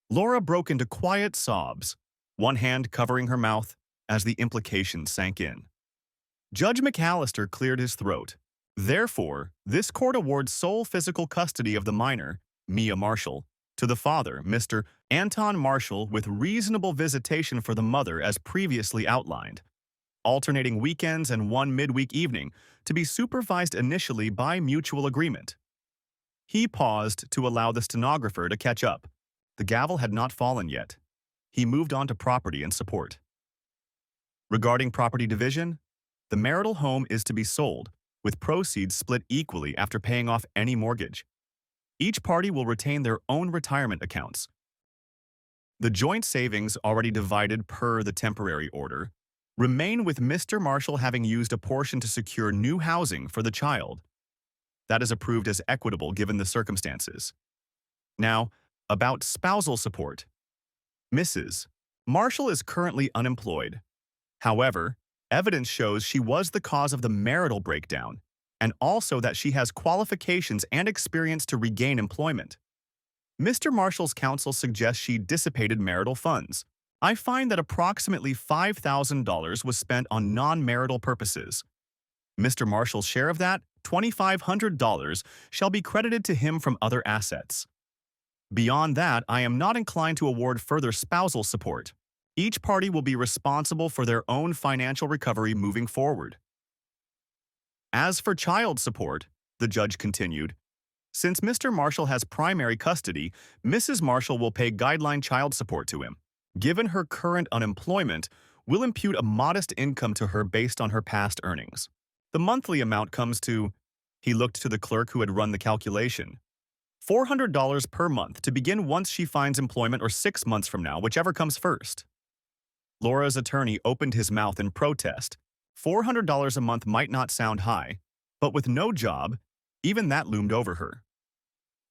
Laura broke into quiet sobs, one hand covering her mouth as the implications sank in. Judge McAllister cleared his throat. Therefore, this court awards sole physical custody of the minor, Mia Marshall, to the father, Mr. Anton Marshall, with reasonable visitation for the mother as previously outlined, alternating weekends and one midweek evening to be supervised initially by mutual agreement. He paused to allow the stenographer to catch up. The gavel had not fallen yet. He moved on to property and support. Regarding property division, the marital home is to be sold, with proceeds split equally after paying off any mortgage. Each party will retain their own retirement accounts. The joint savings, already divided per the temporary order, remain with Mr. Marshall having used a portion to secure new housing for the child. That is approved as equitable given the circumstances. Now, about spousal support. Mrs. Marshall is currently unemployed. However, evidence shows she was the cause of the marital breakdown, and also that she has qualifications and experience to regain employment. Mr. Marshall's counsel suggests she dissipated marital funds. I find that approximately $5,000 was spent on non-marital purposes. Mr. Marshall's share of that, $2,500, shall be credited to him from other assets. Beyond that, I am not inclined to award further spousal support. Each party will be responsible for their own financial recovery moving forward. As for child support, the judge continued, since Mr. Marshall has primary custody, Mrs. Marshall will pay guideline child support to him. Given her current unemployment, we'll impute a modest income to her based on her past earnings. The monthly amount comes to, he looked to the clerk who had run the calculation, $400 per month to begin once she finds employment or 6 months from now, whichever comes first. Laura's attorney opened his mouth in protest. $400 a month might not sound high, but with no job, even that loomed over her.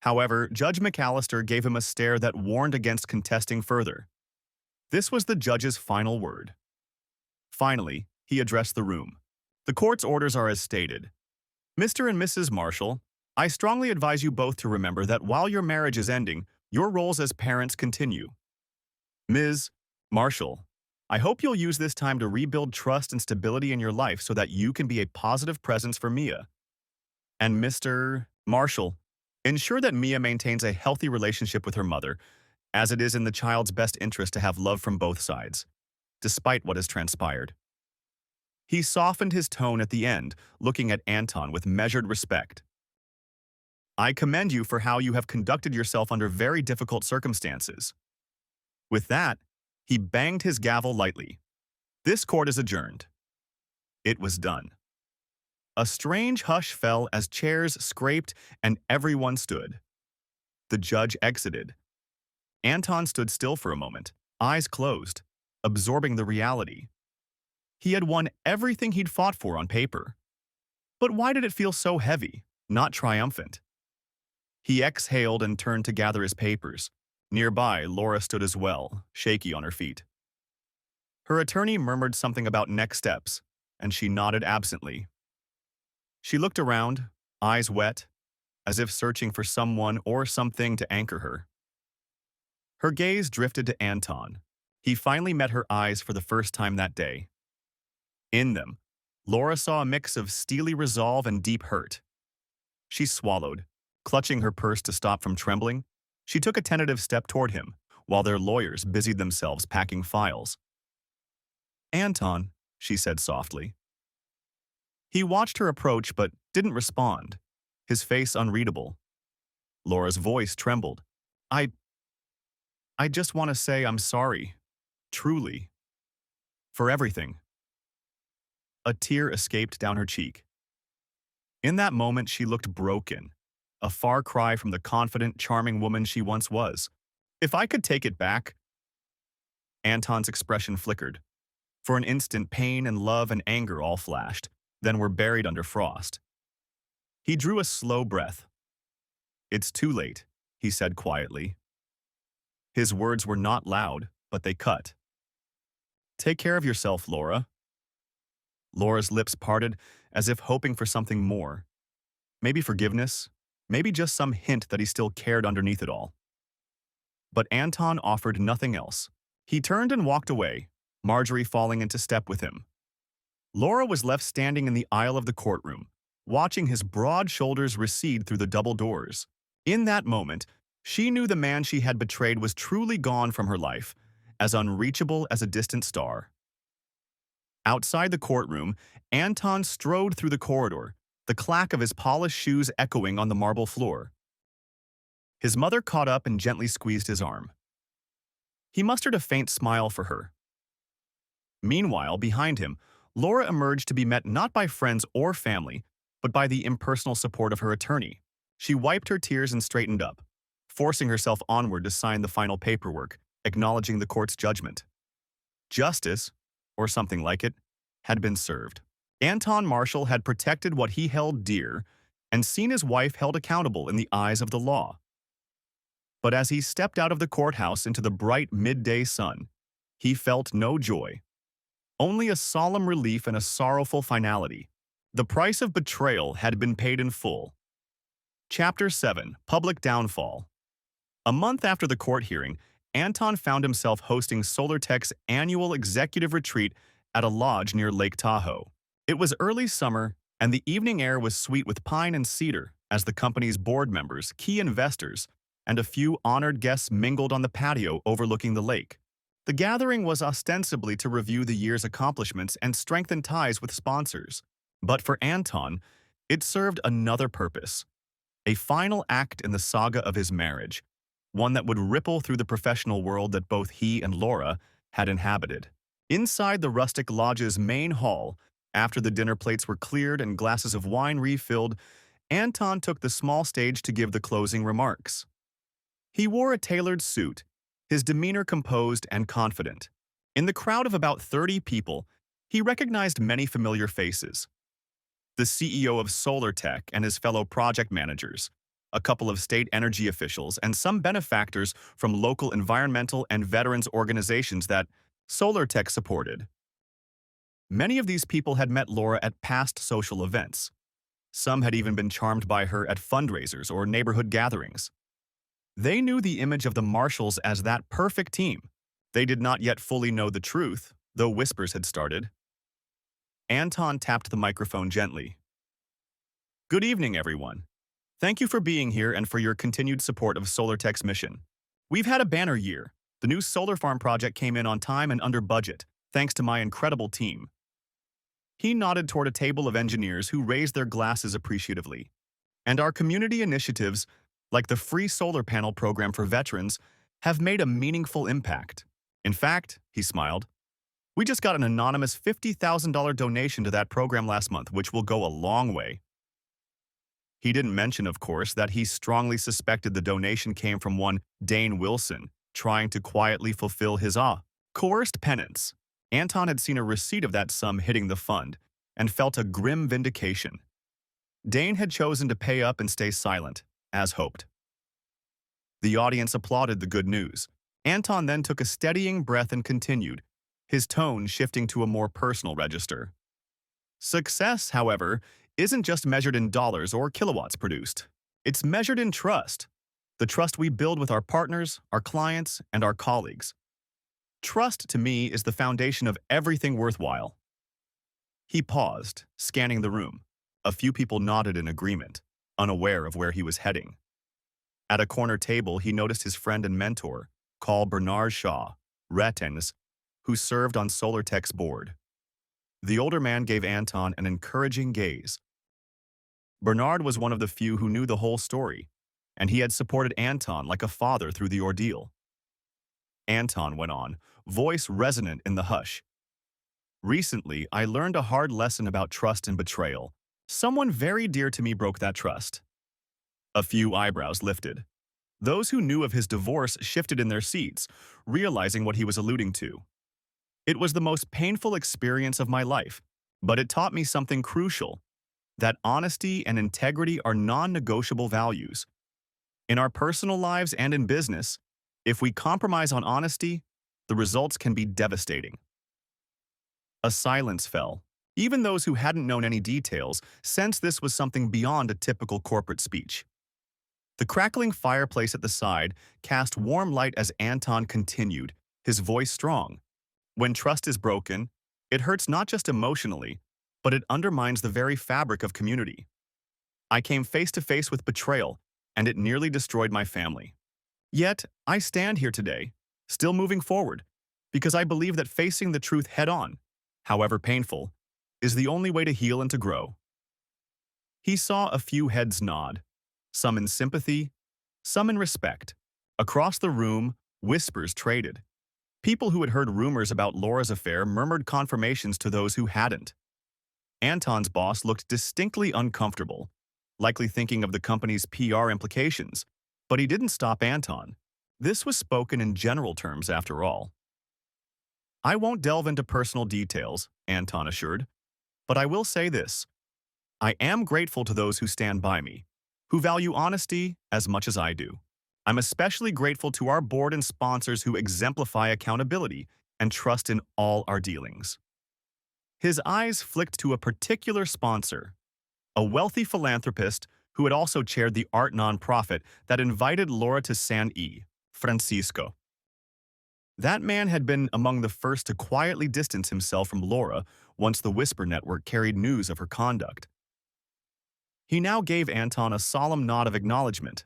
However, Judge McAllister gave him a stare that warned against contesting further. This was the judge's final word. Finally, he addressed the room. The court's orders are as stated. Mr. and Mrs. Marshall, I strongly advise you both to remember that while your marriage is ending, your roles as parents continue. Ms. Marshall, I hope you'll use this time to rebuild trust and stability in your life so that you can be a positive presence for Mia. And Mr. Marshall, ensure that Mia maintains a healthy relationship with her mother, as it is in the child's best interest to have love from both sides, despite what has transpired. He softened his tone at the end, looking at Anton with measured respect. I commend you for how you have conducted yourself under very difficult circumstances. With that, he banged his gavel lightly. This court is adjourned. It was done. A strange hush fell as chairs scraped and everyone stood. The judge exited. Anton stood still for a moment, eyes closed, absorbing the reality. He had won everything he'd fought for on paper. But why did it feel so heavy, not triumphant? He exhaled and turned to gather his papers. Nearby, Laura stood as well, shaky on her feet. Her attorney murmured something about next steps, and she nodded absently. She looked around, eyes wet, as if searching for someone or something to anchor her. Her gaze drifted to Anton. He finally met her eyes for the first time that day. In them, Laura saw a mix of steely resolve and deep hurt. She swallowed, clutching her purse to stop from trembling. She took a tentative step toward him, while their lawyers busied themselves packing files. "Anton," she said softly. He watched her approach but didn't respond, his face unreadable. Laura's voice trembled. I just want to say I'm sorry. Truly. For everything." A tear escaped down her cheek. In that moment, she looked broken, a far cry from the confident, charming woman she once was. "If I could take it back." Anton's expression flickered. For an instant, pain and love and anger all flashed, then were buried under frost. He drew a slow breath. "It's too late," he said quietly. His words were not loud, but they cut. "Take care of yourself, Laura." Laura's lips parted, as if hoping for something more. Maybe forgiveness, maybe just some hint that he still cared underneath it all. But Anton offered nothing else. He turned and walked away, Marjorie falling into step with him. Laura was left standing in the aisle of the courtroom, watching his broad shoulders recede through the double doors. In that moment, she knew the man she had betrayed was truly gone from her life, as unreachable as a distant star. Outside the courtroom, Anton strode through the corridor, the clack of his polished shoes echoing on the marble floor. His mother caught up and gently squeezed his arm. He mustered a faint smile for her. Meanwhile, behind him, Laura emerged to be met not by friends or family, but by the impersonal support of her attorney. She wiped her tears and straightened up, forcing herself onward to sign the final paperwork, acknowledging the court's judgment. Justice, or something like it, had been served. Anton Marshall had protected what he held dear and seen his wife held accountable in the eyes of the law. But as he stepped out of the courthouse into the bright midday sun, he felt no joy. Only a solemn relief and a sorrowful finality. The price of betrayal had been paid in full. Chapter 7: Public Downfall. A month after the court hearing, Anton found himself hosting SolarTech's annual executive retreat at a lodge near Lake Tahoe. It was early summer, and the evening air was sweet with pine and cedar as the company's board members, key investors, and a few honored guests mingled on the patio overlooking the lake. The gathering was ostensibly to review the year's accomplishments and strengthen ties with sponsors. But for Anton, it served another purpose. A final act in the saga of his marriage, one that would ripple through the professional world that both he and Laura had inhabited. Inside the rustic lodge's main hall, after the dinner plates were cleared and glasses of wine refilled, Anton took the small stage to give the closing remarks. He wore a tailored suit, his demeanor composed and confident. In the crowd of about 30 people, he recognized many familiar faces. The CEO of SolarTech and his fellow project managers, a couple of state energy officials, and some benefactors from local environmental and veterans organizations that SolarTech supported. Many of these people had met Laura at past social events. Some had even been charmed by her at fundraisers or neighborhood gatherings. They knew the image of the Marshalls as that perfect team. They did not yet fully know the truth, though whispers had started. Anton tapped the microphone gently. "Good evening, everyone. Thank you for being here and for your continued support of SolarTech's mission. We've had a banner year. The new solar farm project came in on time and under budget, thanks to my incredible team." He nodded toward a table of engineers who raised their glasses appreciatively. "And our community initiatives, like the free solar panel program for veterans, have made a meaningful impact. In fact," he smiled, "we just got an anonymous $50,000 donation to that program last month, which will go a long way." He didn't mention, of course, that he strongly suspected the donation came from one Dane Wilson, trying to quietly fulfill his coerced penance. Anton had seen a receipt of that sum hitting the fund and felt a grim vindication. Dane had chosen to pay up and stay silent, as hoped. The audience applauded the good news. Anton then took a steadying breath and continued, his tone shifting to a more personal register. Success, however, isn't just measured in dollars or kilowatts produced. It's measured in trust. The trust we build with our partners, our clients, and our colleagues. Trust, to me, is the foundation of everything worthwhile. He paused, scanning the room. A few people nodded in agreement, unaware of where he was heading. At a corner table, he noticed his friend and mentor, called Bernard Shaw, Retens, who served on SolarTech's board. The older man gave Anton an encouraging gaze. Bernard was one of the few who knew the whole story, and he had supported Anton like a father through the ordeal. Anton went on, voice resonant in the hush. Recently, I learned a hard lesson about trust and betrayal. Someone very dear to me broke that trust. A few eyebrows lifted. Those who knew of his divorce shifted in their seats, realizing what he was alluding to. It was the most painful experience of my life, but it taught me something crucial, that honesty and integrity are non-negotiable values. In our personal lives and in business, if we compromise on honesty, the results can be devastating. A silence fell. Even those who hadn't known any details sensed this was something beyond a typical corporate speech. The crackling fireplace at the side cast warm light as Anton continued, his voice strong. When trust is broken, it hurts not just emotionally, but it undermines the very fabric of community. I came face to face with betrayal, and it nearly destroyed my family. Yet, I stand here today, still moving forward, because I believe that facing the truth head-on, however painful, is the only way to heal and to grow. He saw a few heads nod, some in sympathy, some in respect. Across the room, whispers traded. People who had heard rumors about Laura's affair murmured confirmations to those who hadn't. Anton's boss looked distinctly uncomfortable, likely thinking of the company's PR implications, but he didn't stop Anton. This was spoken in general terms after all. I won't delve into personal details, Anton assured, but I will say this. I am grateful to those who stand by me, who value honesty as much as I do. I'm especially grateful to our board and sponsors who exemplify accountability and trust in all our dealings. His eyes flicked to a particular sponsor, a wealthy philanthropist who had also chaired the art nonprofit that invited Laura to San Francisco. That man had been among the first to quietly distance himself from Laura once the Whisper Network carried news of her conduct. He now gave Anton a solemn nod of acknowledgement.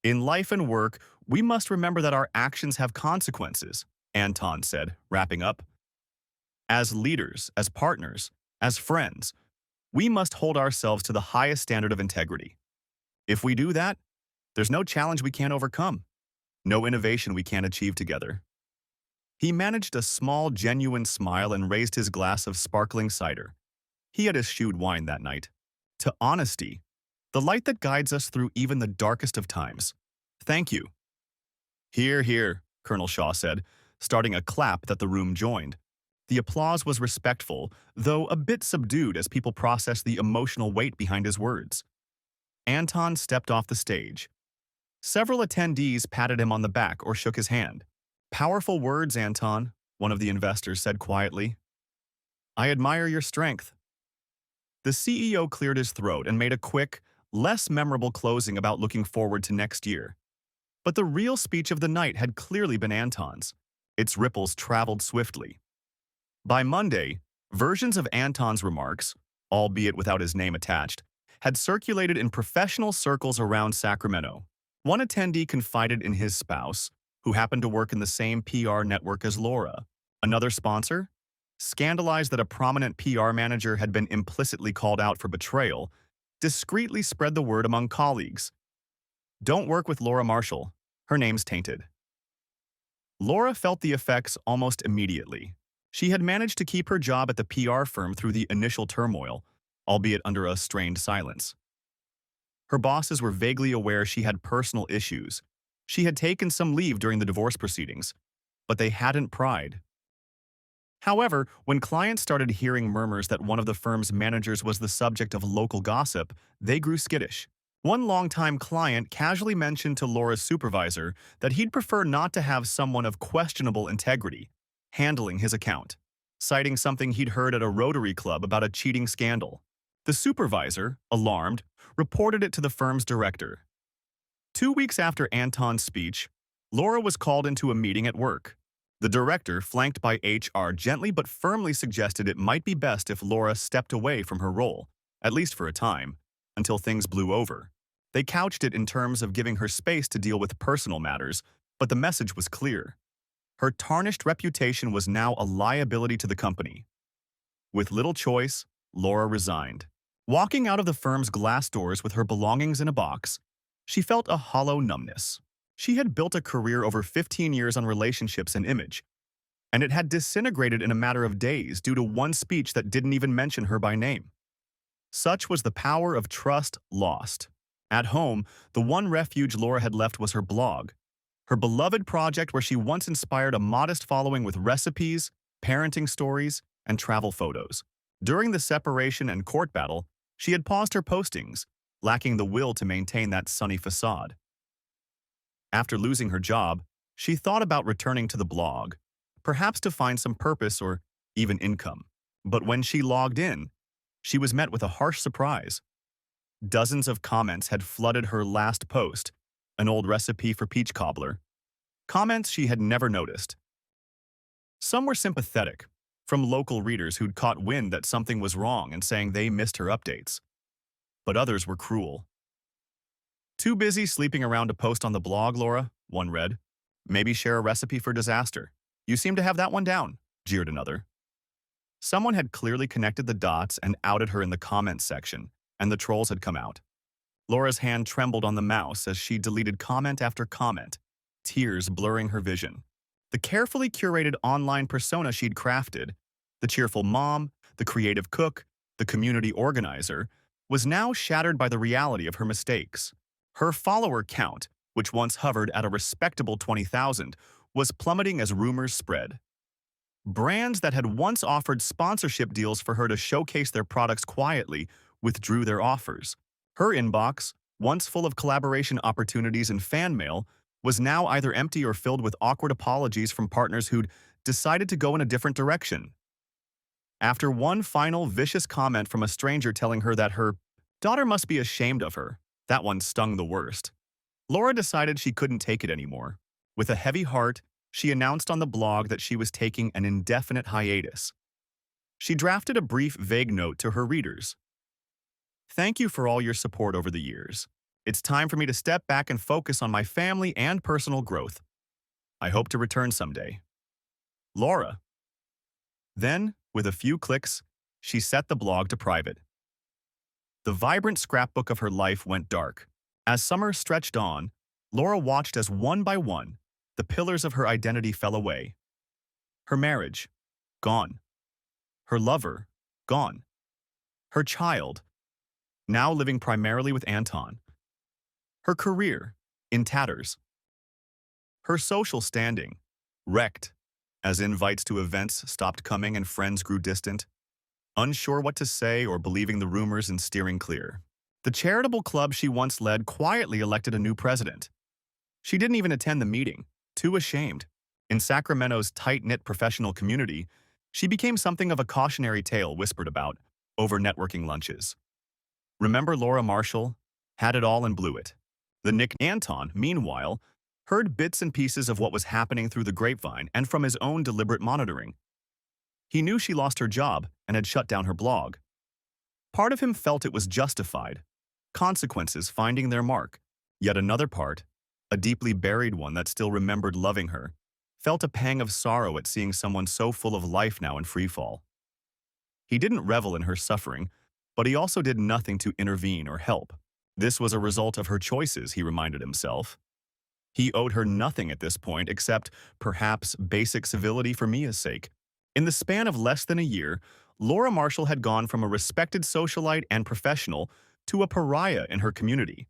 In life and work, we must remember that our actions have consequences, Anton said, wrapping up. As leaders, as partners, as friends, we must hold ourselves to the highest standard of integrity. If we do that, there's no challenge we can't overcome, no innovation we can't achieve together. He managed a small, genuine smile and raised his glass of sparkling cider. He had eschewed wine that night. To honesty, the light that guides us through even the darkest of times. Thank you. Hear, hear, Colonel Shaw said, starting a clap that the room joined. The applause was respectful, though a bit subdued as people processed the emotional weight behind his words. Anton stepped off the stage. Several attendees patted him on the back or shook his hand. Powerful words, Anton, one of the investors said quietly. I admire your strength. The CEO cleared his throat and made a quick, less memorable closing about looking forward to next year. But the real speech of the night had clearly been Anton's. Its ripples traveled swiftly. By Monday, versions of Anton's remarks, albeit without his name attached, had circulated in professional circles around Sacramento. One attendee confided in his spouse, who happened to work in the same PR network as Laura. Another sponsor, scandalized that a prominent PR manager had been implicitly called out for betrayal, discreetly spread the word among colleagues. Don't work with Laura Marshall. Her name's tainted. Laura felt the effects almost immediately. She had managed to keep her job at the PR firm through the initial turmoil, albeit under a strained silence. Her bosses were vaguely aware she had personal issues. She had taken some leave during the divorce proceedings, but they hadn't pried. However, when clients started hearing murmurs that one of the firm's managers was the subject of local gossip, they grew skittish. One longtime client casually mentioned to Laura's supervisor that he'd prefer not to have someone of questionable integrity handling his account, citing something he'd heard at a Rotary Club about a cheating scandal. The supervisor, alarmed, reported it to the firm's director. 2 weeks after Anton's speech, Laura was called into a meeting at work. The director, flanked by HR, gently but firmly suggested it might be best if Laura stepped away from her role, at least for a time, until things blew over. They couched it in terms of giving her space to deal with personal matters, but the message was clear. Her tarnished reputation was now a liability to the company. With little choice, Laura resigned. Walking out of the firm's glass doors with her belongings in a box, she felt a hollow numbness. She had built a career over 15 years on relationships and image, and it had disintegrated in a matter of days due to one speech that didn't even mention her by name. Such was the power of trust lost. At home, the one refuge Laura had left was her blog, her beloved project where she once inspired a modest following with recipes, parenting stories, and travel photos. During the separation and court battle, she had paused her postings, lacking the will to maintain that sunny facade. After losing her job, she thought about returning to the blog, perhaps to find some purpose or even income. But when she logged in, she was met with a harsh surprise. Dozens of comments had flooded her last post, an old recipe for peach cobbler. Comments she had never noticed. Some were sympathetic, from local readers who'd caught wind that something was wrong and saying they missed her updates. But others were cruel. "Too busy sleeping around to post on the blog, Laura," one read. "Maybe share a recipe for disaster. You seem to have that one down," jeered another. Someone had clearly connected the dots and outed her in the comments section, and the trolls had come out. Laura's hand trembled on the mouse as she deleted comment after comment, tears blurring her vision. The carefully curated online persona she'd crafted, the cheerful mom, the creative cook, the community organizer, was now shattered by the reality of her mistakes. Her follower count, which once hovered at a respectable 20,000, was plummeting as rumors spread. Brands that had once offered sponsorship deals for her to showcase their products quietly withdrew their offers. Her inbox, once full of collaboration opportunities and fan mail, was now either empty or filled with awkward apologies from partners who'd decided to go in a different direction. After one final vicious comment from a stranger telling her that her daughter must be ashamed of her, that one stung the worst. Laura decided she couldn't take it anymore. With a heavy heart, she announced on the blog that she was taking an indefinite hiatus. She drafted a brief, vague note to her readers. "Thank you for all your support over the years. It's time for me to step back and focus on my family and personal growth. I hope to return someday. Laura." Then, with a few clicks, she set the blog to private. The vibrant scrapbook of her life went dark. As summer stretched on, Laura watched as one by one, the pillars of her identity fell away. Her marriage, gone. Her lover, gone. Her child, now living primarily with Anton. Her career, in tatters. Her social standing, wrecked, as invites to events stopped coming and friends grew distant. Unsure what to say or believing the rumors and steering clear. The charitable club she once led quietly elected a new president. She didn't even attend the meeting, too ashamed. In Sacramento's tight-knit professional community, she became something of a cautionary tale whispered about over networking lunches. Remember Laura Marshall? Had it all and blew it. The Nick Anton, meanwhile, heard bits and pieces of what was happening through the grapevine and from his own deliberate monitoring. He knew she lost her job and had shut down her blog. Part of him felt it was justified, consequences finding their mark. Yet another part, a deeply buried one that still remembered loving her, felt a pang of sorrow at seeing someone so full of life now in freefall. He didn't revel in her suffering, but he also did nothing to intervene or help. This was a result of her choices, he reminded himself. He owed her nothing at this point except, perhaps, basic civility for Mia's sake. In the span of less than a year, Laura Marshall had gone from a respected socialite and professional to a pariah in her community.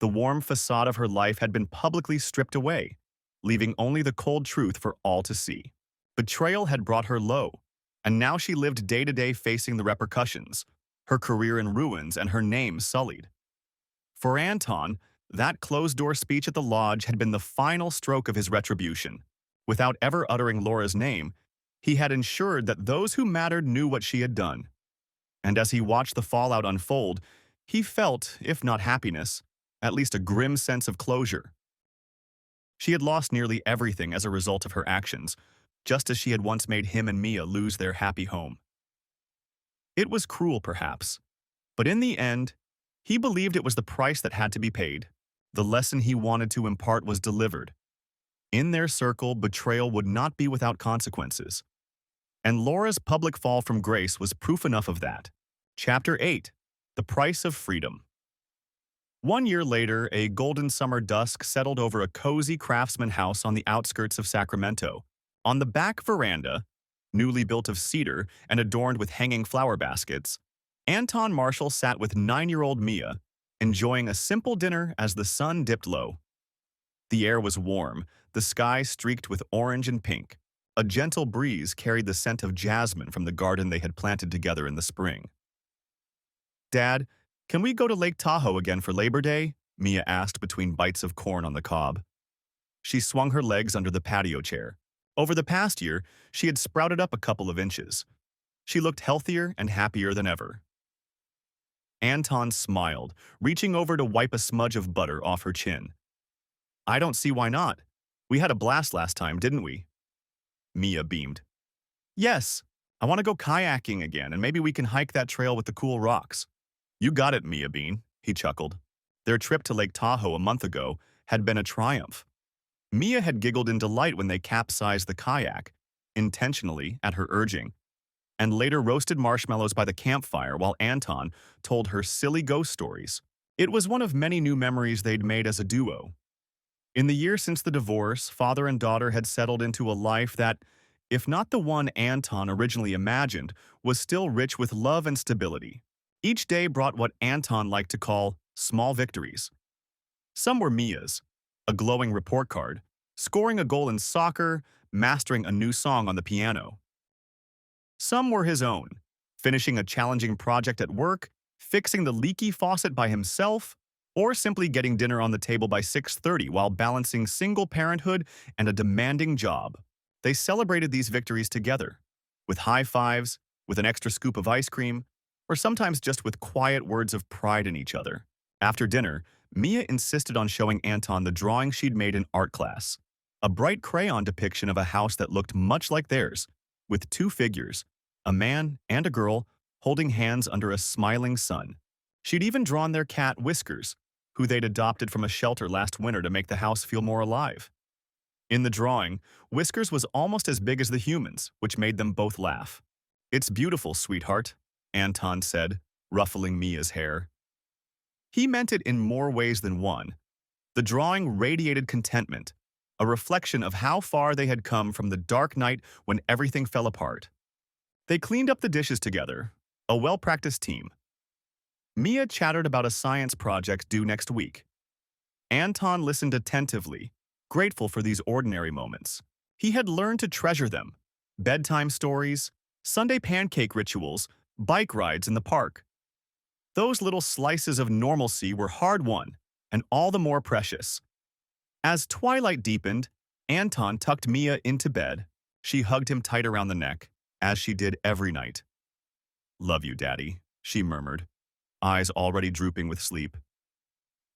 The warm facade of her life had been publicly stripped away, leaving only the cold truth for all to see. Betrayal had brought her low, and now she lived day to day facing the repercussions, her career in ruins and her name sullied. For Anton, that closed-door speech at the lodge had been the final stroke of his retribution. Without ever uttering Laura's name, he had ensured that those who mattered knew what she had done. And as he watched the fallout unfold, he felt, if not happiness, at least a grim sense of closure. She had lost nearly everything as a result of her actions, just as she had once made him and Mia lose their happy home. It was cruel, perhaps, but in the end, he believed it was the price that had to be paid. The lesson he wanted to impart was delivered. In their circle, betrayal would not be without consequences. And Laura's public fall from grace was proof enough of that. Chapter 8. The Price of Freedom. 1 year later, a golden summer dusk settled over a cozy craftsman house on the outskirts of Sacramento. On the back veranda, newly built of cedar and adorned with hanging flower baskets, Anton Marshall sat with 9-year-old Mia, enjoying a simple dinner as the sun dipped low. The air was warm, the sky streaked with orange and pink. A gentle breeze carried the scent of jasmine from the garden they had planted together in the spring. "Dad, can we go to Lake Tahoe again for Labor Day?" Mia asked between bites of corn on the cob. She swung her legs under the patio chair. Over the past year, she had sprouted up a couple of inches. She looked healthier and happier than ever. Anton smiled, reaching over to wipe a smudge of butter off her chin. "I don't see why not. We had a blast last time, didn't we?" Mia beamed. "Yes, I want to go kayaking again, and maybe we can hike that trail with the cool rocks." "You got it, Mia Bean," he chuckled. Their trip to Lake Tahoe a month ago had been a triumph. Mia had giggled in delight when they capsized the kayak, intentionally at her urging, and later roasted marshmallows by the campfire while Anton told her silly ghost stories. It was one of many new memories they'd made as a duo. In the year since the divorce, father and daughter had settled into a life that, if not the one Anton originally imagined, was still rich with love and stability. Each day brought what Anton liked to call small victories. Some were Mia's, a glowing report card, scoring a goal in soccer, mastering a new song on the piano. Some were his own, finishing a challenging project at work, fixing the leaky faucet by himself, or simply getting dinner on the table by 6:30 while balancing single parenthood and a demanding job. They celebrated these victories together, with high fives, with an extra scoop of ice cream, or sometimes just with quiet words of pride in each other. After dinner, Mia insisted on showing Anton the drawing she'd made in art class, a bright crayon depiction of a house that looked much like theirs, with two figures, a man and a girl, holding hands under a smiling sun. She'd even drawn their cat, Whiskers, who they'd adopted from a shelter last winter to make the house feel more alive. In the drawing, Whiskers was almost as big as the humans, which made them both laugh. "It's beautiful, sweetheart," Anton said, ruffling Mia's hair. He meant it in more ways than one. The drawing radiated contentment, a reflection of how far they had come from the dark night when everything fell apart. They cleaned up the dishes together, a well-practiced team. Mia chattered about a science project due next week. Anton listened attentively, grateful for these ordinary moments. He had learned to treasure them: bedtime stories, Sunday pancake rituals, bike rides in the park. Those little slices of normalcy were hard-won, and all the more precious. As twilight deepened, Anton tucked Mia into bed. She hugged him tight around the neck, as she did every night. "Love you, Daddy," she murmured, eyes already drooping with sleep.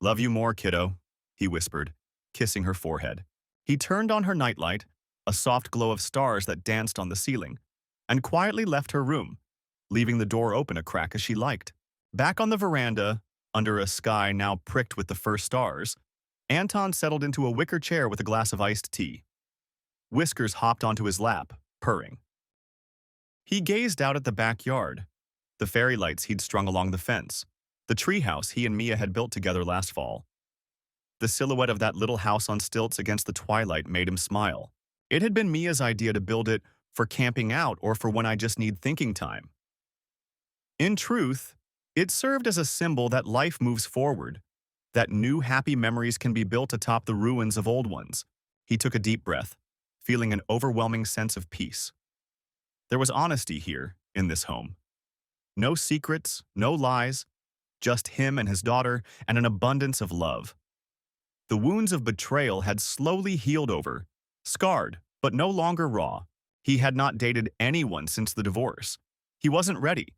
"Love you more, kiddo," he whispered, kissing her forehead. He turned on her nightlight, a soft glow of stars that danced on the ceiling, and quietly left her room, leaving the door open a crack as she liked. Back on the veranda, under a sky now pricked with the first stars, Anton settled into a wicker chair with a glass of iced tea. Whiskers hopped onto his lap, purring. He gazed out at the backyard, the fairy lights he'd strung along the fence, the treehouse he and Mia had built together last fall. The silhouette of that little house on stilts against the twilight made him smile. It had been Mia's idea to build it for camping out or for when I just need thinking time. In truth, it served as a symbol that life moves forward, that new happy memories can be built atop the ruins of old ones. He took a deep breath, feeling an overwhelming sense of peace. There was honesty here, in this home. No secrets, no lies, just him and his daughter, and an abundance of love. The wounds of betrayal had slowly healed over, scarred, but no longer raw. He had not dated anyone since the divorce. He wasn't ready,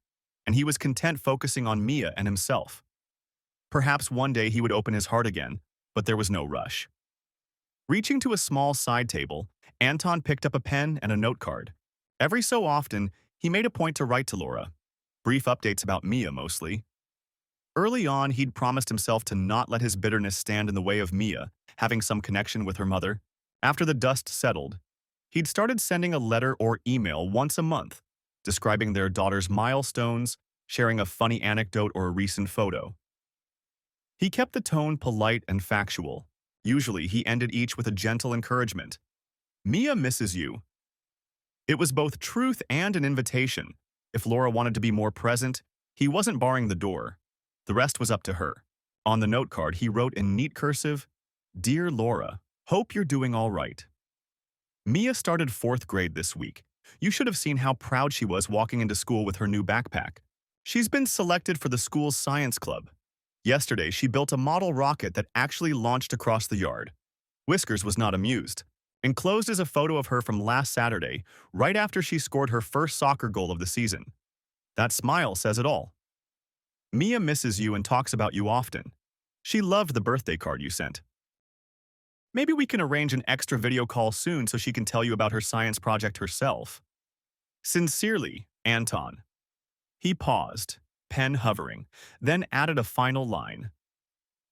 and he was content focusing on Mia and himself. Perhaps one day he would open his heart again, but there was no rush. Reaching to a small side table, Anton picked up a pen and a note card. Every so often, he made a point to write to Laura. Brief updates about Mia, mostly. Early on, he'd promised himself to not let his bitterness stand in the way of Mia having some connection with her mother. After the dust settled, he'd started sending a letter or email once a month, describing their daughter's milestones, sharing a funny anecdote or a recent photo. He kept the tone polite and factual. Usually, he ended each with a gentle encouragement. Mia misses you. It was both truth and an invitation. If Laura wanted to be more present, he wasn't barring the door. The rest was up to her. On the note card, he wrote in neat cursive, "Dear Laura, hope you're doing all right." Mia started 4th grade this week. You should have seen how proud she was walking into school with her new backpack. She's been selected for the school's science club. Yesterday, she built a model rocket that actually launched across the yard. Whiskers was not amused. Enclosed is a photo of her from last Saturday, right after she scored her first soccer goal of the season. That smile says it all. Mia misses you and talks about you often. She loved the birthday card you sent. Maybe we can arrange an extra video call soon so she can tell you about her science project herself. Sincerely, Anton. He paused, pen hovering, then added a final line.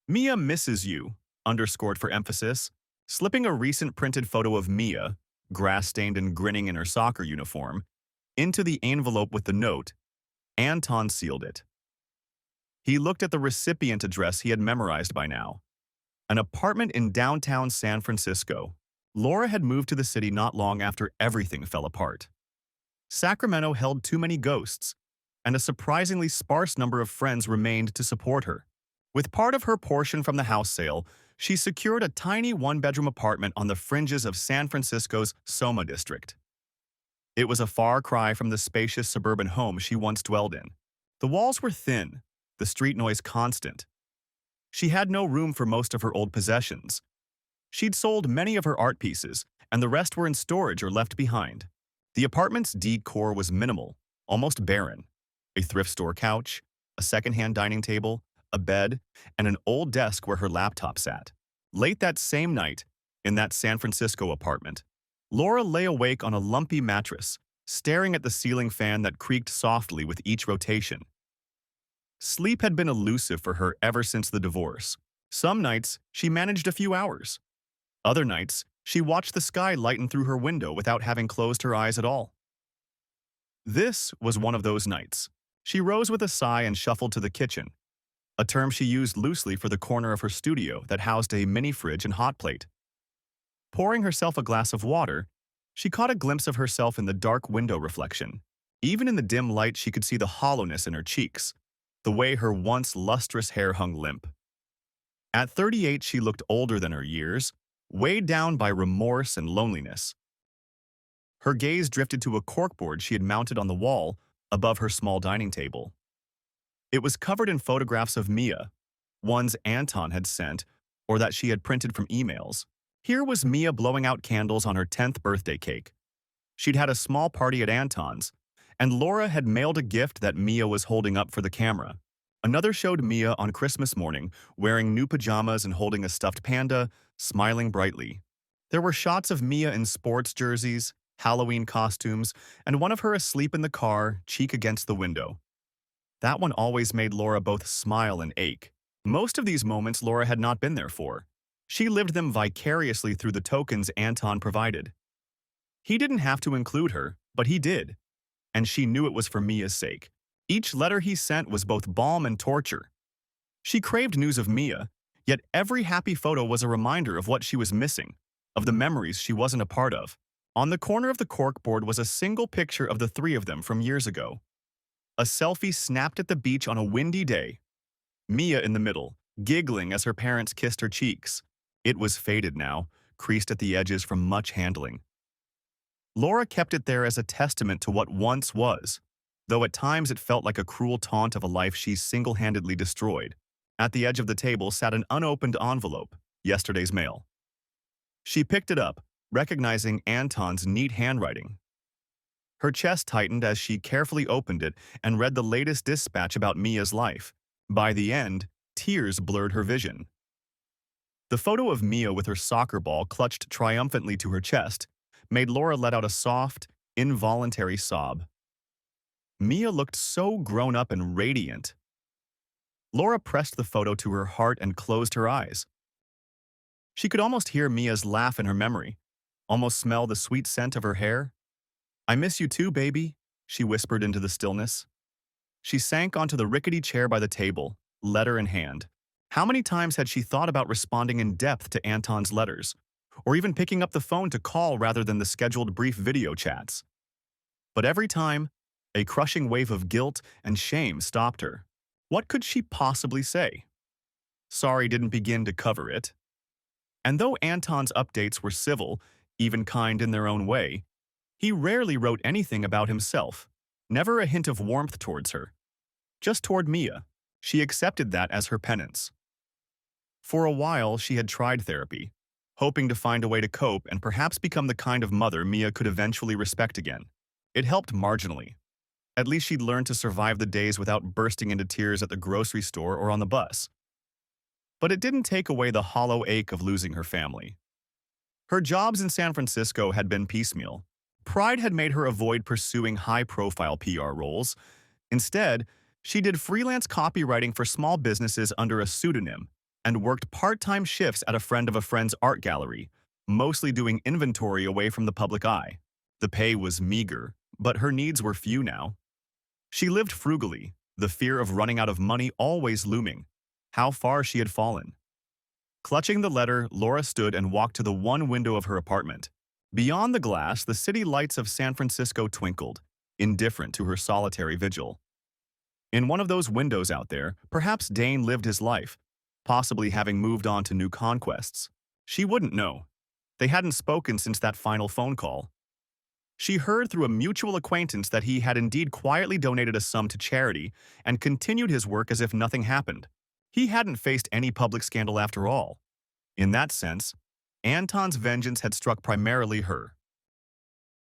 Mia misses you, underscored for emphasis, slipping a recent printed photo of Mia, grass-stained and grinning in her soccer uniform, into the envelope with the note. Anton sealed it. He looked at the recipient address he had memorized by now. An apartment in downtown San Francisco. Laura had moved to the city not long after everything fell apart. Sacramento held too many ghosts, and a surprisingly sparse number of friends remained to support her. With part of her portion from the house sale, she secured a tiny one-bedroom apartment on the fringes of San Francisco's Soma district. It was a far cry from the spacious suburban home she once dwelled in. The walls were thin, the street noise constant. She had no room for most of her old possessions. She'd sold many of her art pieces, and the rest were in storage or left behind. The apartment's decor was minimal, almost barren. A thrift store couch, a secondhand dining table, a bed, and an old desk where her laptop sat. Late that same night, in that San Francisco apartment, Laura lay awake on a lumpy mattress, staring at the ceiling fan that creaked softly with each rotation. Sleep had been elusive for her ever since the divorce. Some nights, she managed a few hours. Other nights, she watched the sky lighten through her window without having closed her eyes at all. This was one of those nights. She rose with a sigh and shuffled to the kitchen, a term she used loosely for the corner of her studio that housed a mini-fridge and hot plate. Pouring herself a glass of water, she caught a glimpse of herself in the dark window reflection. Even in the dim light, she could see the hollowness in her cheeks, the way her once lustrous hair hung limp. At 38, she looked older than her years, weighed down by remorse and loneliness. Her gaze drifted to a corkboard she had mounted on the wall above her small dining table. It was covered in photographs of Mia, ones Anton had sent or that she had printed from emails. Here was Mia blowing out candles on her 10th birthday cake. She'd had a small party at Anton's, and Laura had mailed a gift that Mia was holding up for the camera. Another showed Mia on Christmas morning, wearing new pajamas and holding a stuffed panda, smiling brightly. There were shots of Mia in sports jerseys, Halloween costumes, and one of her asleep in the car, cheek against the window. That one always made Laura both smile and ache. Most of these moments Laura had not been there for. She lived them vicariously through the tokens Anton provided. He didn't have to include her, but he did. And she knew it was for Mia's sake. Each letter he sent was both balm and torture. She craved news of Mia, yet every happy photo was a reminder of what she was missing, of the memories she wasn't a part of. On the corner of the corkboard was a single picture of the three of them from years ago. A selfie snapped at the beach on a windy day. Mia in the middle, giggling as her parents kissed her cheeks. It was faded now, creased at the edges from much handling. Laura kept it there as a testament to what once was, though at times it felt like a cruel taunt of a life she single-handedly destroyed. At the edge of the table sat an unopened envelope, yesterday's mail. She picked it up, recognizing Anton's neat handwriting. Her chest tightened as she carefully opened it and read the latest dispatch about Mia's life. By the end, tears blurred her vision. The photo of Mia with her soccer ball clutched triumphantly to her chest made Laura let out a soft, involuntary sob. Mia looked so grown up and radiant. Laura pressed the photo to her heart and closed her eyes. She could almost hear Mia's laugh in her memory, almost smell the sweet scent of her hair. "I miss you too, baby," she whispered into the stillness. She sank onto the rickety chair by the table, letter in hand. How many times had she thought about responding in depth to Anton's letters, or even picking up the phone to call rather than the scheduled brief video chats? But every time, a crushing wave of guilt and shame stopped her. What could she possibly say? Sorry didn't begin to cover it. And though Anton's updates were civil, even kind in their own way, he rarely wrote anything about himself, never a hint of warmth towards her. Just toward Mia. She accepted that as her penance. For a while, she had tried therapy, hoping to find a way to cope and perhaps become the kind of mother Mia could eventually respect again. It helped marginally. At least she'd learned to survive the days without bursting into tears at the grocery store or on the bus. But it didn't take away the hollow ache of losing her family. Her jobs in San Francisco had been piecemeal. Pride had made her avoid pursuing high-profile PR roles. Instead, she did freelance copywriting for small businesses under a pseudonym and worked part-time shifts at a friend of a friend's art gallery, mostly doing inventory away from the public eye. The pay was meager, but her needs were few now. She lived frugally, the fear of running out of money always looming. How far she had fallen. Clutching the letter, Laura stood and walked to the one window of her apartment. Beyond the glass, the city lights of San Francisco twinkled, indifferent to her solitary vigil. In one of those windows out there, perhaps Dane lived his life, possibly having moved on to new conquests. She wouldn't know. They hadn't spoken since that final phone call. She heard through a mutual acquaintance that he had indeed quietly donated a sum to charity and continued his work as if nothing happened. He hadn't faced any public scandal after all. In that sense, Anton's vengeance had struck primarily her.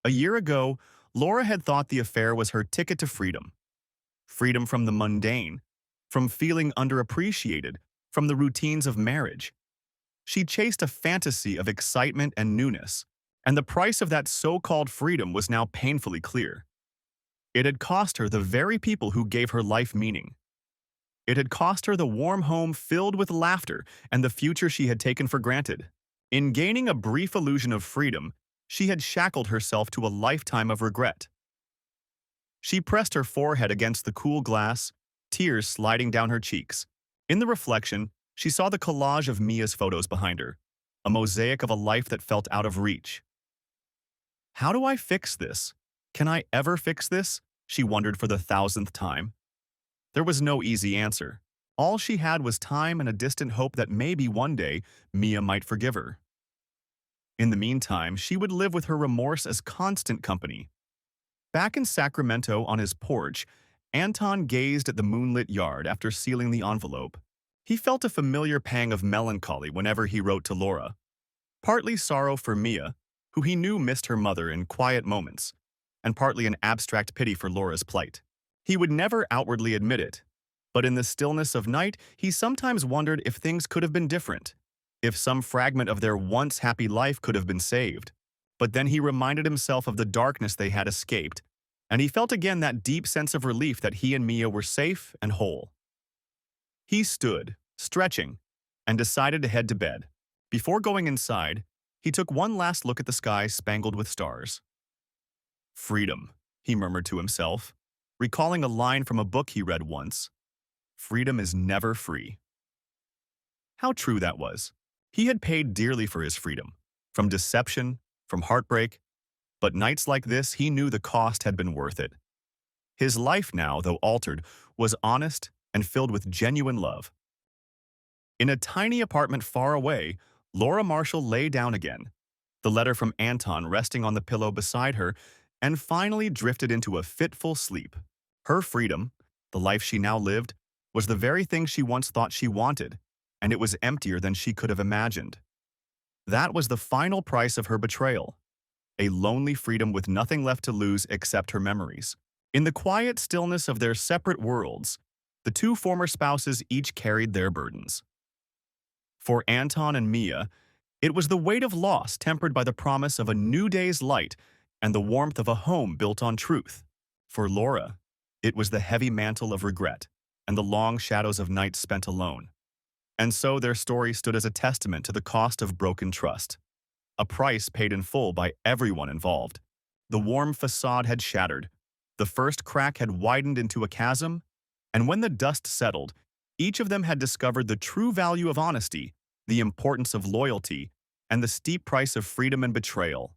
A year ago, Laura had thought the affair was her ticket to freedom. Freedom from the mundane, from feeling underappreciated, from the routines of marriage. She chased a fantasy of excitement and newness, and the price of that so-called freedom was now painfully clear. It had cost her the very people who gave her life meaning. It had cost her the warm home filled with laughter and the future she had taken for granted. In gaining a brief illusion of freedom, she had shackled herself to a lifetime of regret. She pressed her forehead against the cool glass, tears sliding down her cheeks. In the reflection, she saw the collage of Mia's photos behind her, a mosaic of a life that felt out of reach. How do I fix this? Can I ever fix this? She wondered for the 1,000th time. There was no easy answer. All she had was time and a distant hope that maybe one day Mia might forgive her. In the meantime, she would live with her remorse as constant company. Back in Sacramento on his porch, Anton gazed at the moonlit yard after sealing the envelope. He felt a familiar pang of melancholy whenever he wrote to Laura. Partly sorrow for Mia, who he knew missed her mother in quiet moments, and partly an abstract pity for Laura's plight. He would never outwardly admit it, but in the stillness of night, he sometimes wondered if things could have been different, if some fragment of their once happy life could have been saved. But then he reminded himself of the darkness they had escaped, and he felt again that deep sense of relief that he and Mia were safe and whole. He stood, stretching, and decided to head to bed. Before going inside, he took one last look at the sky spangled with stars. Freedom, he murmured to himself, recalling a line from a book he read once. Freedom is never free. How true that was. He had paid dearly for his freedom, from deception, from heartbreak, but nights like this he knew the cost had been worth it. His life now, though altered, was honest and filled with genuine love. In a tiny apartment far away, Laura Marshall lay down again, the letter from Anton resting on the pillow beside her, and finally drifted into a fitful sleep. Her freedom, the life she now lived, was the very thing she once thought she wanted, and it was emptier than she could have imagined. That was the final price of her betrayal, a lonely freedom with nothing left to lose except her memories. In the quiet stillness of their separate worlds, the two former spouses each carried their burdens. For Anton and Mia, it was the weight of loss tempered by the promise of a new day's light and the warmth of a home built on truth. For Laura, it was the heavy mantle of regret and the long shadows of nights spent alone. And so their story stood as a testament to the cost of broken trust, a price paid in full by everyone involved. The warm facade had shattered, the first crack had widened into a chasm, and when the dust settled, each of them had discovered the true value of honesty, the importance of loyalty, and the steep price of freedom and betrayal.